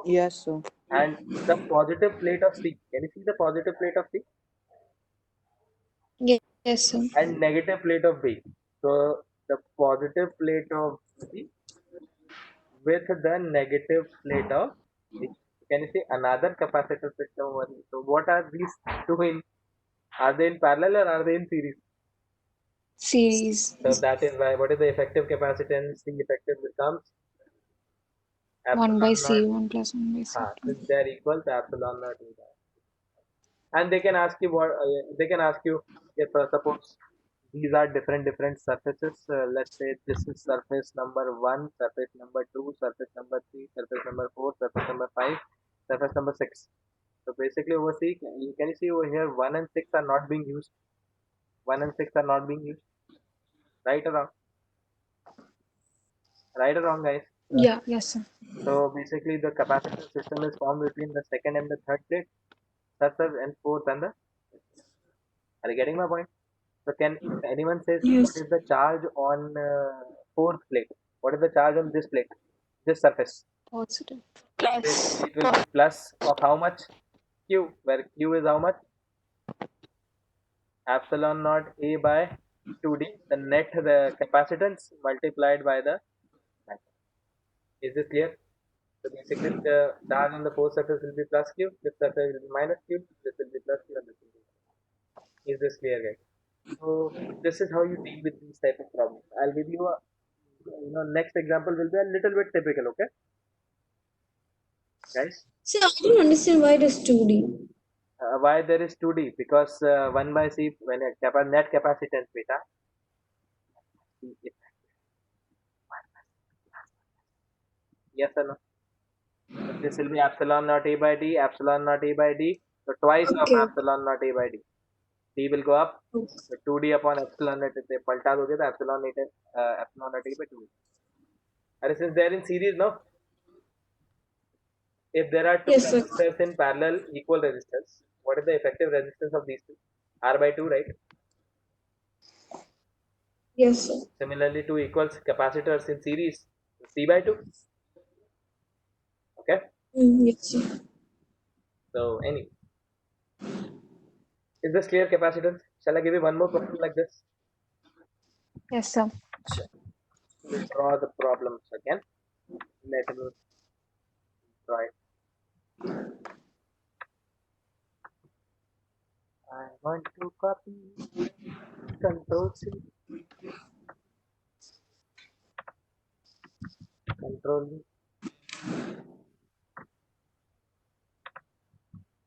Yes, sir. and the positive plate of C. Can you see the positive plate of C Yes, sir. and negative plate of B? So the positive plate of C with the negative plate of B. Can you see another capacitor system over here? So what are these two in? Are they in parallel or are they in series? Series. So that is why what is the effective capacitance? The effective becomes 1 by epsilon naught. C1 plus 1 by C2. Since they are equal to epsilon naught E by. And they can ask you what they can ask you if suppose these are different surfaces. Let's say this is surface number 1, surface number 2, surface number 3, surface number 4, surface number 5, surface number 6. So basically over see, can you see over here 1 and 6 are not being used. 1 and 6 are not being used. Right or wrong? Right or wrong, guys? Yeah, yes, sir. So basically the capacitor system is formed between the second and the third plate, third and fourth and the. Are you getting my point? So can if anyone says what Yes. is the charge on fourth plate? What is the charge on this plate? This surface? Positive. Basically it will be plus of how much? Q, where Q is how much? Epsilon naught A by 2D, the net the capacitance multiplied by the mass. Is this clear? So basically the charge on the fourth surface will be plus Q, this surface will be minus Q, this will be plus Q and this will be minus. Is this clear, guys? So this is how you deal with these type of problems. I'll give you a next example will be a little bit typical, okay? Guys? So I don't understand why it is 2D. Why there is 2D? Because 1 by C when a net capacitance beta. Yes or no? So this will be epsilon naught A by D, epsilon naught A by D. So twice of Okay. epsilon naught A by D. D will go up. So 2D upon epsilon naught if they पलटा दोगे तो epsilon naught A by 2. And since they are in series, no? If there are two Yes, sir. resistors in parallel equal resistors, what is the effective resistance of these two? R by 2, right? Yes, sir. Similarly, two equals capacitors in series, C by 2. Okay? Yes, sir. So, is this clear capacitance? Shall I give you one more problem like this? Yes, sir. We'll draw the problems again. Let me draw it. I want to copy Control C, Control V,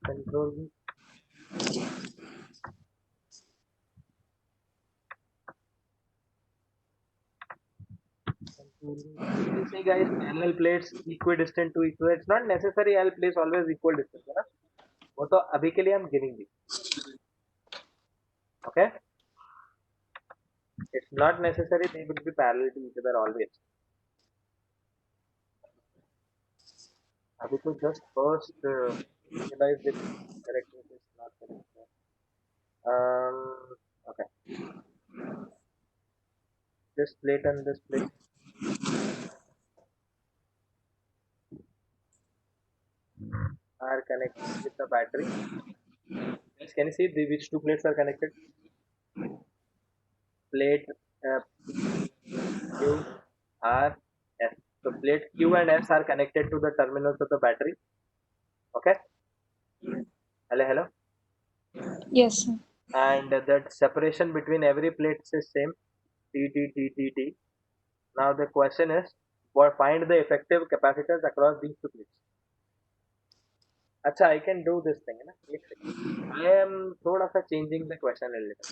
Control V. You see, guys, parallel plates equidistant to equal. It's not necessary L place always equal distance, है ना? वो तो अभी के लिए हम गिनेंगे. Okay? It's not necessary they will be parallel to each other always. अभी तो just first realize this correct this is not correct. Okay. This plate and this plate. Are connected with the battery. Yes, can you see which two plates are connected? Plate Q, R, S. So plate Q and S are connected to the terminals of the battery. Okay. Hello. Yes, sir. And that separation between every plate is same. T. Now the question is, find the effective capacitance across these two plates. Acha, I can do this thing. Na? I am thoda sa changing the question a little.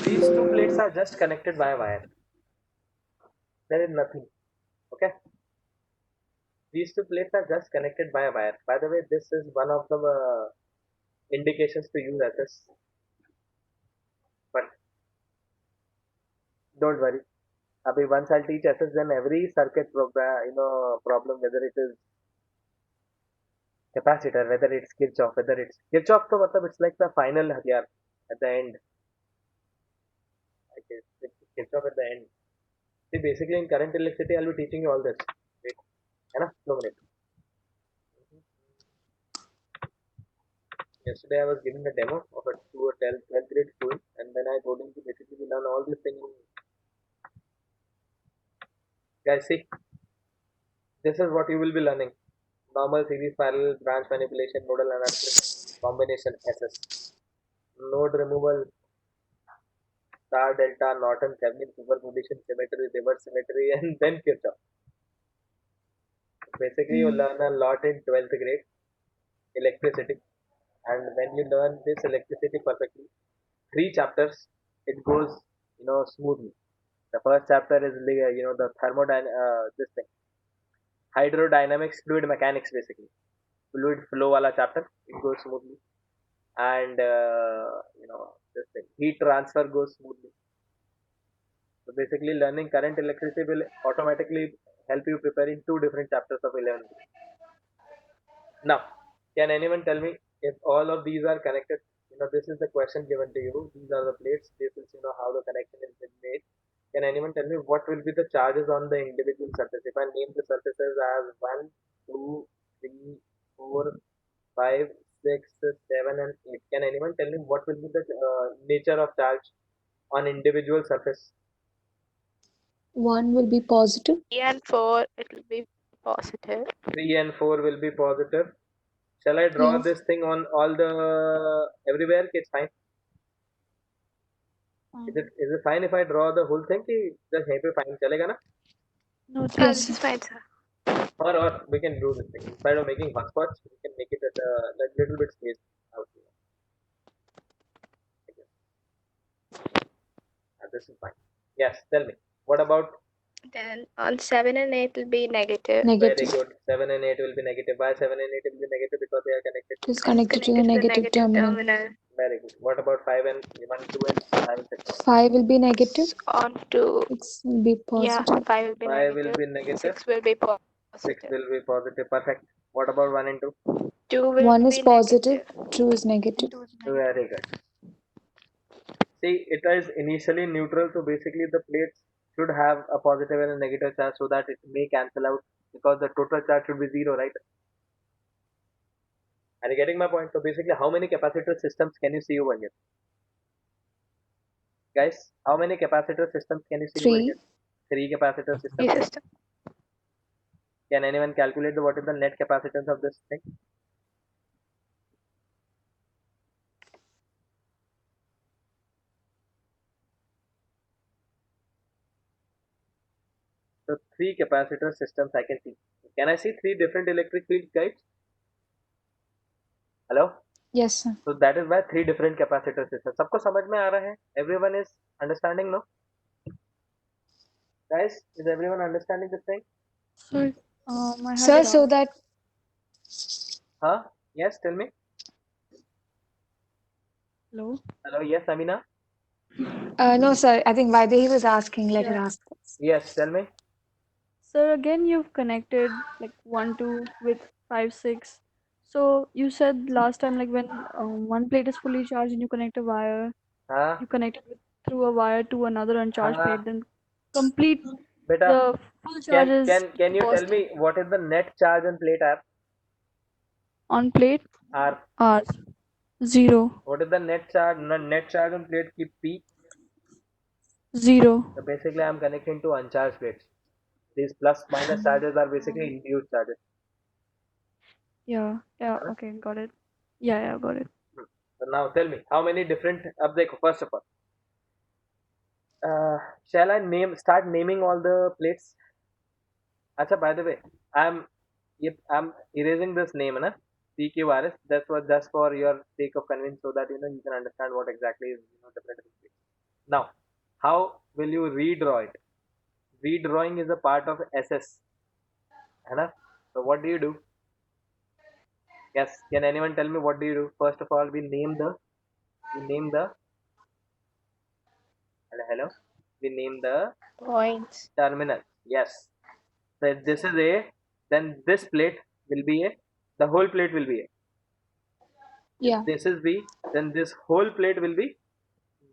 These two plates are just connected by a wire. There is nothing. Okay. These two plates are just connected by a wire. By the way, this is one of the indications to use SS. But don't worry. Abhi once I'll teach SS, then every circuit program, problem, whether it is capacitor, whether it's Kirchhoff, whether it's Kirchhoff, so it's like the final hathiyar at the end. Okay, it's Kirchhoff at the end. See, basically in current electricity, I'll be teaching you all this. Wait, no minute. Yesterday I was giving a demo of it to a 12th grade student, and then I told him to basically learn all these things. Guys, see, this is what you will be learning. Normal, series, parallel, branch manipulation, nodal analysis, combination, SS. Node removal, star, delta, Norton, Thevenin, superposition, symmetry, reverse symmetry, and then Kirchhoff. Basically, you learn a lot in 12th grade, electricity. And when you learn this electricity perfectly, 3 chapters, it goes, smoothly. The first chapter is the this thing, hydrodynamics, fluid mechanics, basically fluid flow wala chapter. It goes smoothly, and this thing, heat transfer goes smoothly. So basically, learning current electricity will automatically help you prepare in 2 different chapters of 11th grade. Now, can anyone tell me if all of these are connected? This is the question given to you. These are the plates. This is how the connection is been made. Can anyone tell me what will be the charges on the individual surface? If I name the surfaces as 1, 2, 3, 4, 5, 6, 7, and 8. Can anyone tell me what will be the nature of charge on individual surface? 1 will be positive. 3 and 4, it will be positive. 3 and 4 will be positive. Shall I draw Yes. this thing on all the everywhere? It's fine. Is it fine if I draw the whole thing? कि just यहीं पे fine चलेगा ना? No, Yes, that's fine, sir. Or we can do this thing. Instead of making hotspots, we can make it at a like little bit space out here. Like this. This is fine. Yes, tell me. What about? Then on 7 and 8 will be negative. Very negative. good. 7 and 8 will be negative. Why 7 and 8 will be negative? Because they are connected. It is connected to the negative terminal. Very good. What about 5 and 1, 2 and 5 and 6? 5 will be negative. On 2, 6 will be yeah, positive. 5 will be 5 negative. will be negative. 6 will be 6 positive. will be positive. Perfect. What about 1 and 2? 2 will 1 is be positive, negative. 2 is negative. Very good. See, it is initially neutral, so basically the plates should have a positive and a negative charge so that it may cancel out, because the total charge should be 0, right? Are you getting my point? So basically, how many capacitor systems can you see over here? Guys, how many capacitor systems can you see over 3. here? 3 capacitor systems. Yes, system. Can anyone calculate what is the net capacitance of this thing? So 3 capacitor systems I can see. Can I see 3 different electric field guides? Hello? Yes, sir. So that is why 3 different capacitor systems. सबको समझ में आ रहा है? Everyone is understanding, no? Guys, is everyone understanding this thing? Sir, I have Sir, a so doubt. that Huh? Yes, tell me. Hello. Hello, yes, Amina? no, sir. I think Vaidehi was asking. Let her Yeah. ask this. Yes, tell me. Sir, again you've connected like 1, 2 with 5, 6. So you said last time like when one plate is fully charged and you connect a wire, हाँ you connect it through a wire to another uncharged हाँ plate, then complete बेटा the full charge is can you tell me positive. what is the net charge on plate R? On plate R. R 0. What is the net charge? Net charge on plate keep P. 0. So basically, I'm connecting to uncharged plates. These plus minus charges are basically induced charges. Yeah, okay, got it. Yeah, got it. So now tell me, how many different? अब देखो, first of all, shall I start naming all the plates? अच्छा, by the way, I'm erasing this name, na? CQRS. That's what just for your sake of convenience, so that you can understand what exactly is different plates. Now, how will you redraw it? Redrawing is a part of SS, है ना? So what do you do? Yes, can anyone tell me what do you do? First of all, we name the hello. We name the Points. terminal. Yes. So if this is A, then this plate will be A. The whole plate will be A. Yeah. If this is B, then this whole plate will be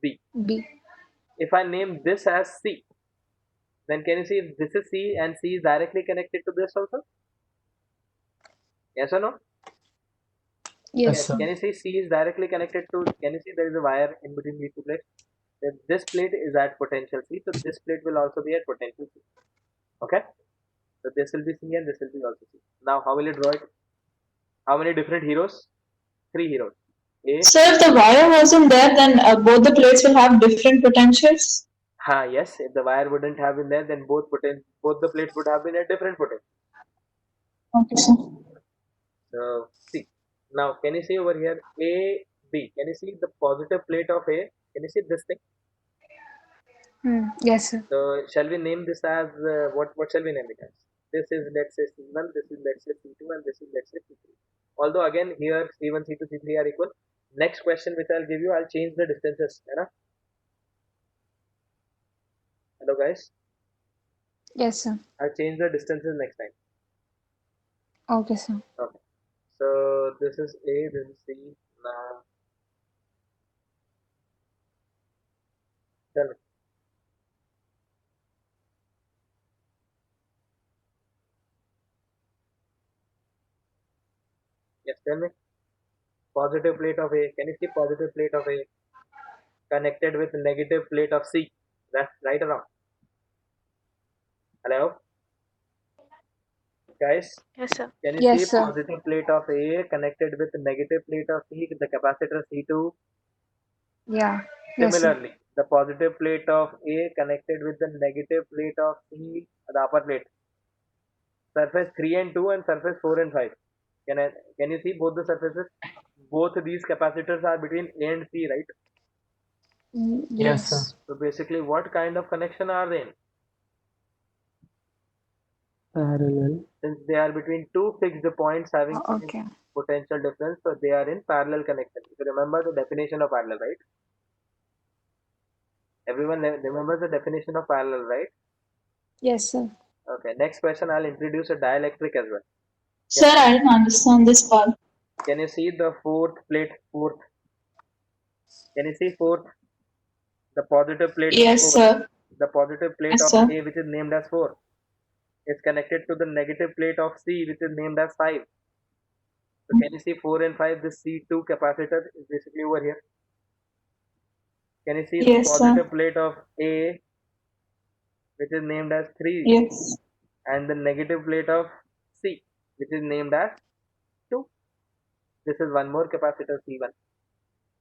B. B. If I name this as C, then can you see if this is C and C is directly connected to this also? Yes or no? Yes. sir. Can you see C is directly connected to? Can you see there is a wire in between these 2 plates? If this plate is at potential C, so this plate will also be at potential C. Okay? So this will be C and this will be also C. Now, how will you draw it? How many different heroes? 3 heroes. A. So if the wire wasn't there, then both the plates will have different potentials. Yes. If the wire wouldn't have been there, then both the plates would have been at different potential. Okay, sir. So C. Now, can you see over here A, B? Can you see the positive plate of A Can you see this thing? Yes, sir. So shall we name this as what shall we name it as? This is, let's say, C1, this is, let's say, C2, and this is, let's say, C3. Although again here C1, C2, C3 are equal. Next question which I'll give you, I'll change the distances. है ना? Hello guys, Yes, sir. I'll change the distances next time. Okay, sir. Okay. So this is A, this is C. Now tell me. Yes, tell me. Positive plate of A. Can you see positive plate of A connected with negative plate of C? That's right or wrong? Hello, guys. Yes, sir. Can you Yes, see sir. positive plate of A connected with negative plate of C, the capacitor C2? Yeah. Yes, sir. Similarly, the positive plate of A connected with the negative plate of C, the upper plate, surface 3 and 2 and surface 4 and 5. Can you see both the surfaces? Both these capacitors are between A and C, right? Yes, sir. Yes. So basically, what kind of connection are they in? Parallel. Since they are between two fixed points having same Okay. potential difference, so they are in parallel connection. If you remember the definition of parallel, right? Everyone remembers the definition of parallel, right? Yes, sir. Okay, next question, I'll introduce a dielectric as well. Sir, I didn't understand this part. Can you see the fourth plate? Fourth. Can you see fourth? The positive plate of Yes, 4. sir. The positive plate Yes, of sir. A, which is named as 4, is connected to the negative plate of C, which is named as 5. So can you see 4 and 5? This C2 capacitor is basically over here. Can you see the Yes, sir. positive plate of A, which is named as 3, Yes. and the negative plate of C, which is named as 2? This is one more capacitor C1.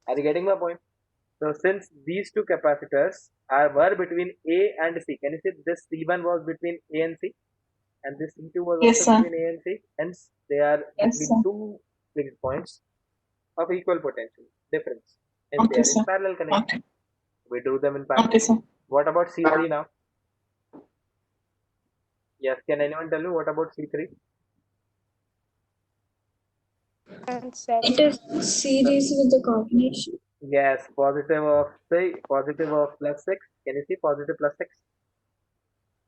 Are you getting my point? So since these two capacitors were between A and C, can you see this C1 was between A and C, and this C2 was Yes, also sir. between A and C. Hence, they are Yes, between sir. two fixed points of equal potential difference. Hence, they Okay, are in sir. parallel connection. Okay. We do them in parallel. Okay, sir. What about C3 now? Yes, can anyone tell me what about C3? And 7. It is series with the combination. Yes, positive of, say, positive of plus 6. Can you see positive plus 6?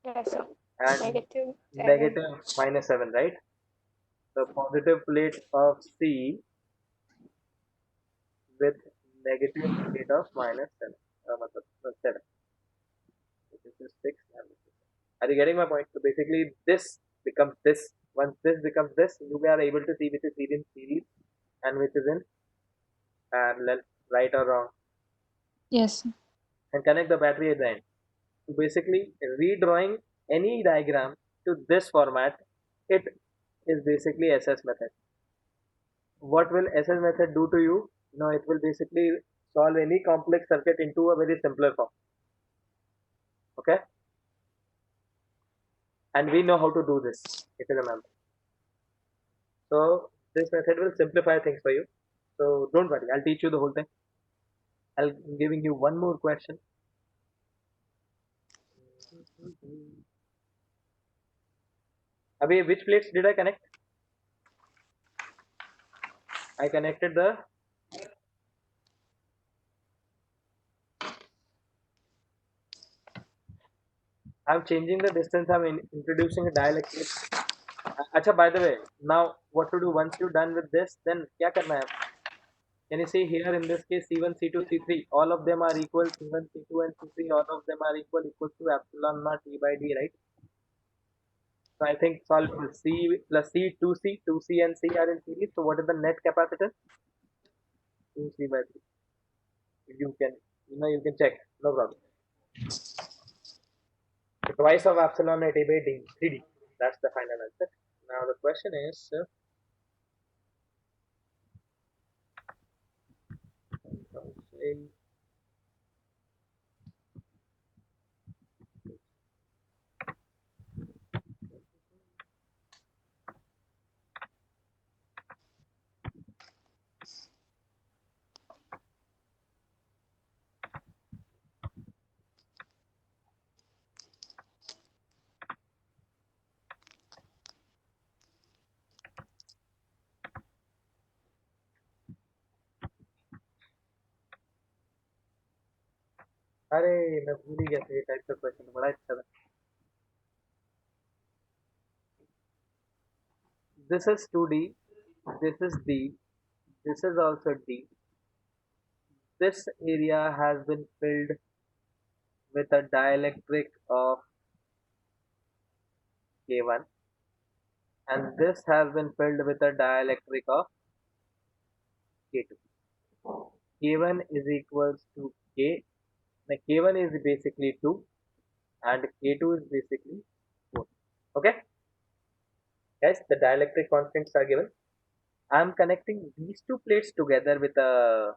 Yes, sir. And Negative 7. negative minus 7, right? The positive plate of C with negative plate of minus 7. 7. This is 6 and this is 7. Are you getting my point? So basically, this becomes this. Once this becomes this, you are able to see which is in series and which is in parallel, right or wrong, Yes, sir. and connect the battery at the end. So basically, redrawing any diagram to this format, it is basically SS method. What will SS method do to you? It will basically solve any complex circuit into a very simpler form. Okay? And we know how to do this, if you remember. So this method will simplify things for you. So don't worry, I'll teach you the whole thing. I'm giving you one more question. Abhi, which plates did I connect? I connected the I'm changing the distance. I'm introducing a dielectric. Acha, by the way, now what to do once you're done with this, then kya karna hai? Can you see here in this case C1, C2, C3, all of them are equal, C1, C2 and C3, all of them are equal to epsilon naught E by D, right? So I think solve C plus C, 2C, 2C and C are in series. So what is the net capacitance? 2C by 3. You can check, no problem. So twice of epsilon naught A by D, 3D. That's the final answer. Now the question is, अरे मैं भूल ही गया था, ये type का question बड़ा अच्छा था. This is 2D, this is D, this is also D. This area has been filled with a dielectric of K1, and this has been filled with a dielectric of K2. K1 is equals to K. Now K1 is basically 2 and K2 is basically 4. Okay, guys, the dielectric constants are given. I am connecting these two plates together with a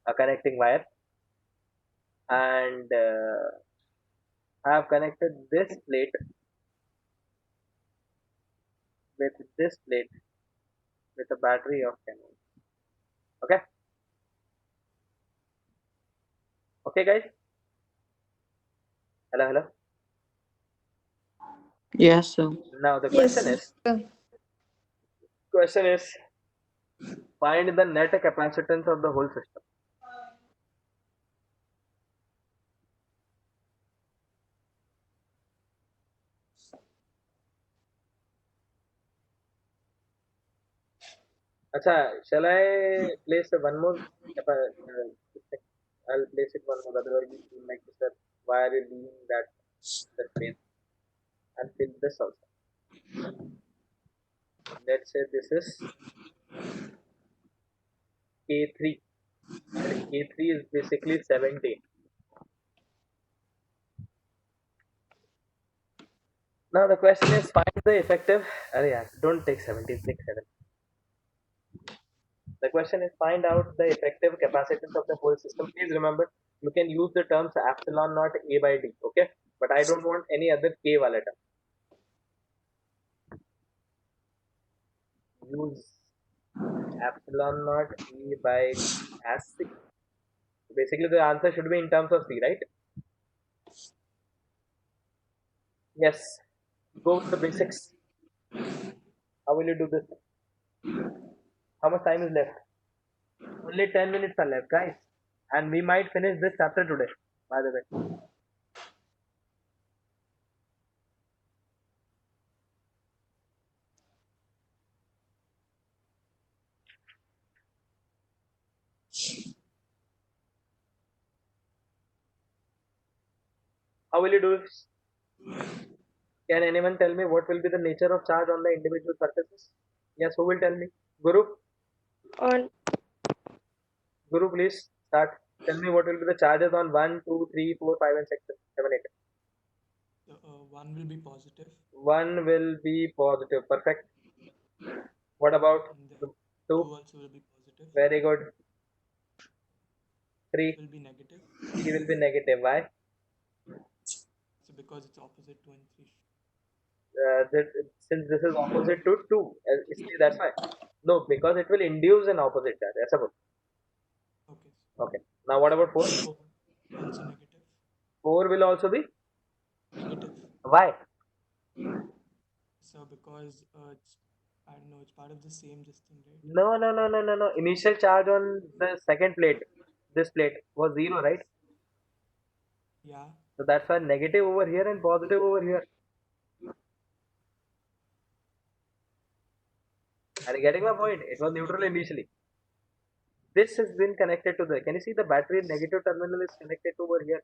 a connecting wire, and I have connected this plate with this plate with a battery of 10 volts. Okay, okay, guys. Hello, hello. Yes, sir. Now the Yes. question is find the net capacitance of the whole system. Acha, shall I place one more? I'll place it one more. Otherwise, you will make sir, why are you leaving that space? And fill this also. Let's say this is K3, and K3 is basically 17. Now the question is find the effective. Don't take 17, take 7. The question is find out the effective capacitance of the whole system. Please remember, you can use the terms epsilon naught A by D, okay? But I don't want any other K wala term. Use epsilon naught E by D as C. Basically, the answer should be in terms of C, right? Yes. Go with the basics. How will you do this? How much time is left? Only 10 minutes are left, guys. And we might finish this chapter today, by the way. How will you do this? Can anyone tell me what will be the nature of charge on the individual surfaces? Yes, who will tell me? Guru? On Guru, please start. Tell me what will be the charges on 1, 2, 3, 4, 5, and 6, 7, 8. So, one will be positive, 1 will be positive. Perfect. What about and then 2? two also will be positive. Very good. 3. Will be negative. 3 will be negative. Why? So because it's opposite 2 and 3. Since this is opposite to 2, that's why. No, because it will induce an opposite charge. That's about. Okay. Okay. Now what about 4? 4 also negative. 4 will also be? Negative. Why? So because it's, I don't know, it's part of the same this thing, right? No. Initial charge on the second plate, this plate, was 0, right? Yeah. So that's why negative over here and positive over here. Are you getting my point? It was neutral initially. This has been connected to the. Can you see the battery negative terminal is connected to over here?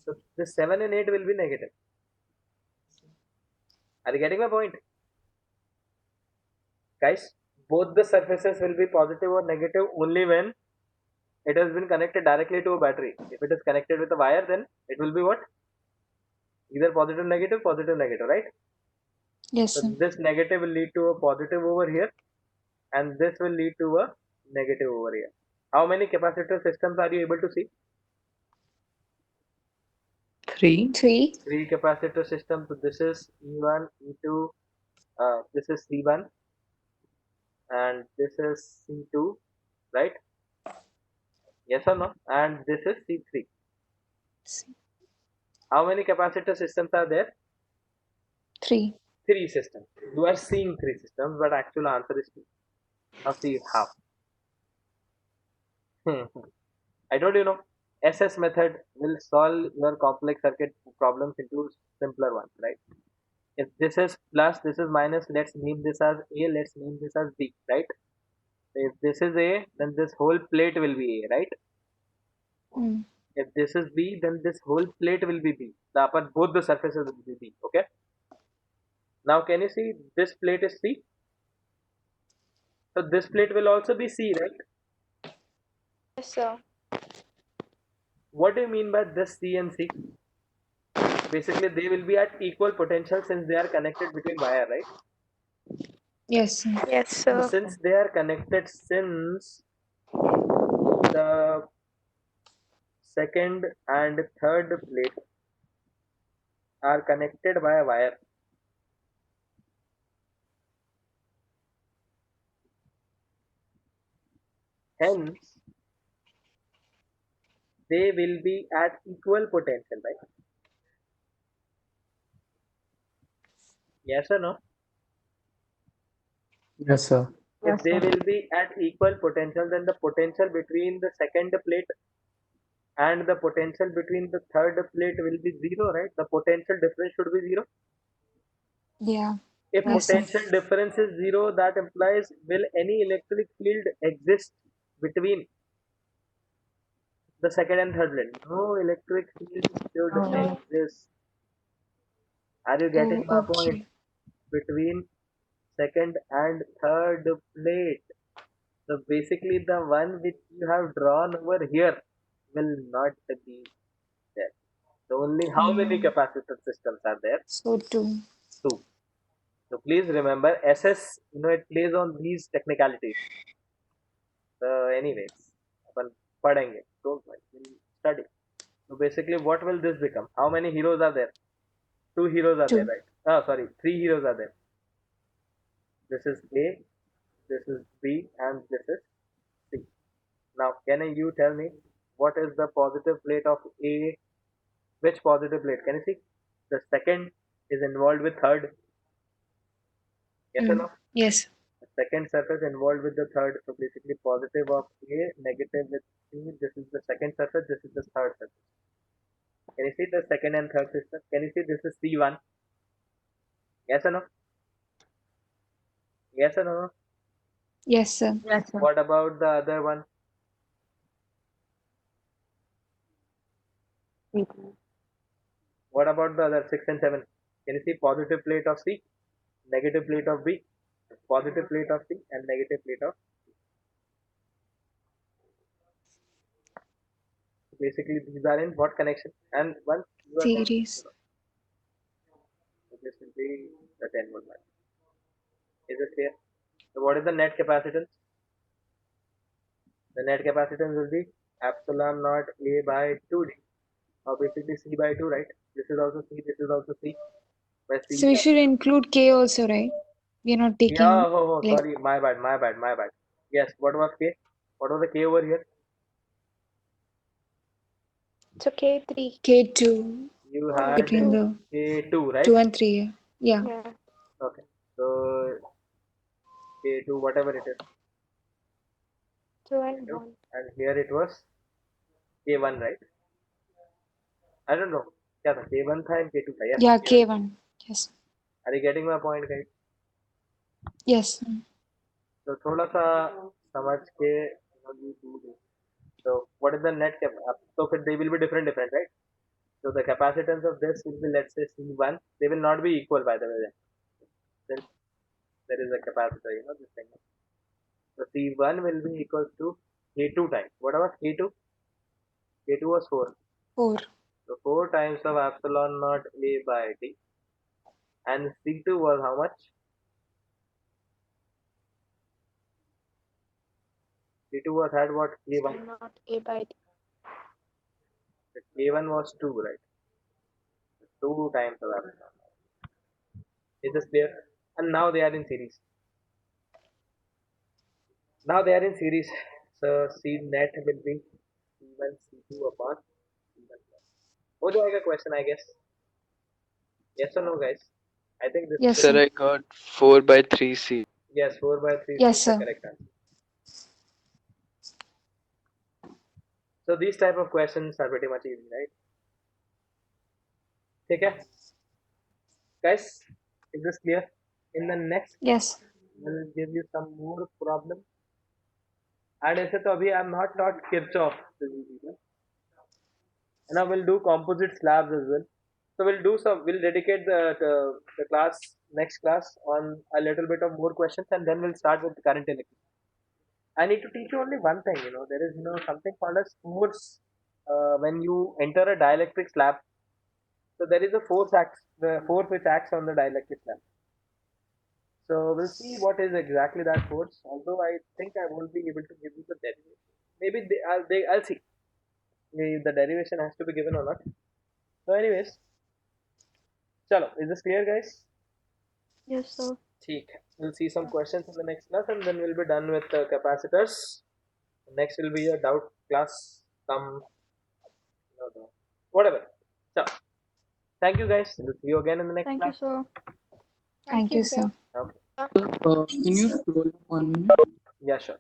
So this 7 and 8 will be negative. Are you getting my point? Guys, both the surfaces will be positive or negative only when it has been connected directly to a battery. If it is connected with a wire, then it will be what? Either positive, negative, right? Yes, So sir. this negative will lead to a positive over here, and this will lead to a negative over here. How many capacitor systems are you able to see? 3. 3. 3 capacitor systems. So this is E1, E2, this is C1, and this is C2, right? Yes or no? And this is C3. How many capacitor systems are there? 3. 3 systems. You are seeing 3 systems, but actual answer is 2. Now see half. I told you, SS method will solve your complex circuit problems into simpler ones, right? If this is plus, this is minus, let's name this as A, let's name this as B, right? If this is A, then this whole plate will be A, right? Mm. If this is B, then this whole plate will be B. The upper, both the surfaces will be B, okay? Now can you see this plate is C? So this plate will also be C, right? Yes, sir. What do you mean by this C and C? Basically, they will be at equal potential since they are connected between wire, right? Yes, sir. Yes, So sir. since they are connected, since the second and third plate are connected by a wire, hence they will be at equal potential, right? Yes or no? Yes, sir. If they will be at equal potential, then the potential between the second plate and the potential between the third plate will be zero, right? The potential difference should be zero. Yeah. If Yes, sir. potential difference is zero, that implies will any electric field exist between the second and third plate? No electric field should No. exist. Are you Oh, getting my point? okay. Between second and third plate. So basically the one which you have drawn over here will not be there. So only how many capacitor systems are there? So two. Two. So please remember SS, it plays on these technicalities. So anyways, अपन पढ़ेंगे. Don't mind. We'll study. So basically what will this become? How many heroes are there? Two heroes are there, Two. right? Oh, sorry. Three heroes are there. This is A, this is B, and this is C. Now, can you tell me what is the positive plate of A? Which positive plate? Can you see? The second is involved with third. Yes or no? Yes. The second surface involved with the third. So basically positive of A, negative with C. This is the second surface. This is the third surface. Can you see the second and third system? Can you see this is C1? Yes or no? Yes or no? Yes, sir. Yes, sir. What about the other one? What about the other 6 and 7? Can you see positive plate of C, negative plate of B, positive plate of C, and negative plate of C? Basically, these are in what connection? And once you are done, Series. so this will be the 10 volt line. Is it clear? So, what is the net capacitance? The net capacitance will be epsilon naught A by 2D, or basically C by 2, right? This is also C, this is also C. Where C So we should include K also, right? We are not taking yeah, like sorry, my bad. Yes, what was K? What was the K over here? So K3. K2 You Oh, had between the K2, right? 2 and 3. Yeah. Yeah. Okay, so K2, whatever it is, 2 and K2, 1. and here it was K1, right? I don't know. क्या था? K1 था and K2 था. Yes. Yeah, K1. K1. Yes. Are you getting my point, guys? Yes. So थोड़ा सा समझ के you do this. So what is the net cap? So they will be different, right? So the capacitance of this will be, let's say, C1. They will not be equal, by the way. Since there is a capacitor, this thing. So C1 will be equal to K2 times. What about K2? K2 was 4. 4. So 4 times of epsilon naught A by D. And C2 was how much? C2 was had what? K1. Not A by D. The K1 was 2, right? 2 times of epsilon. Is this clear? And now they are in series. Now they are in series. So C net will be C1 C2 upon C1 plus. हो जाएगा question, I guess. Yes or no, guys? I think this Yes, is Sir, sir. I got 4 by 3C. yes, 4 by 3 Yes, is the sir. correct answer. So these type of questions are pretty much easy, right? Okay, guys, is this clear? In the next, Yes. we'll give you some more problems. And ऐसे तो अभी I'm not taught Kirchhoff physics, and I will do composite slabs as well. So we'll dedicate the class, next class, on a little bit of more questions, and then we'll start with current electricity. I need to teach you only one thing, there is something called as force when you enter a dielectric slab. So there is a the force which acts on the dielectric slab. So we'll see what is exactly that force. Although I think I won't be able to give you the derivation. Maybe I'll see if the derivation has to be given or not. So anyways, chalo, is this clear, guys? Yes, sir. ठीक है. We'll see some questions in the next class, and then we'll be done with capacitors. Next will be a doubt class. Whatever. So, thank you, guys. We'll see you again in the next Thank you, class. sir. Thank you, sir. Okay. Can you scroll up 1 minute? Yeah, sure.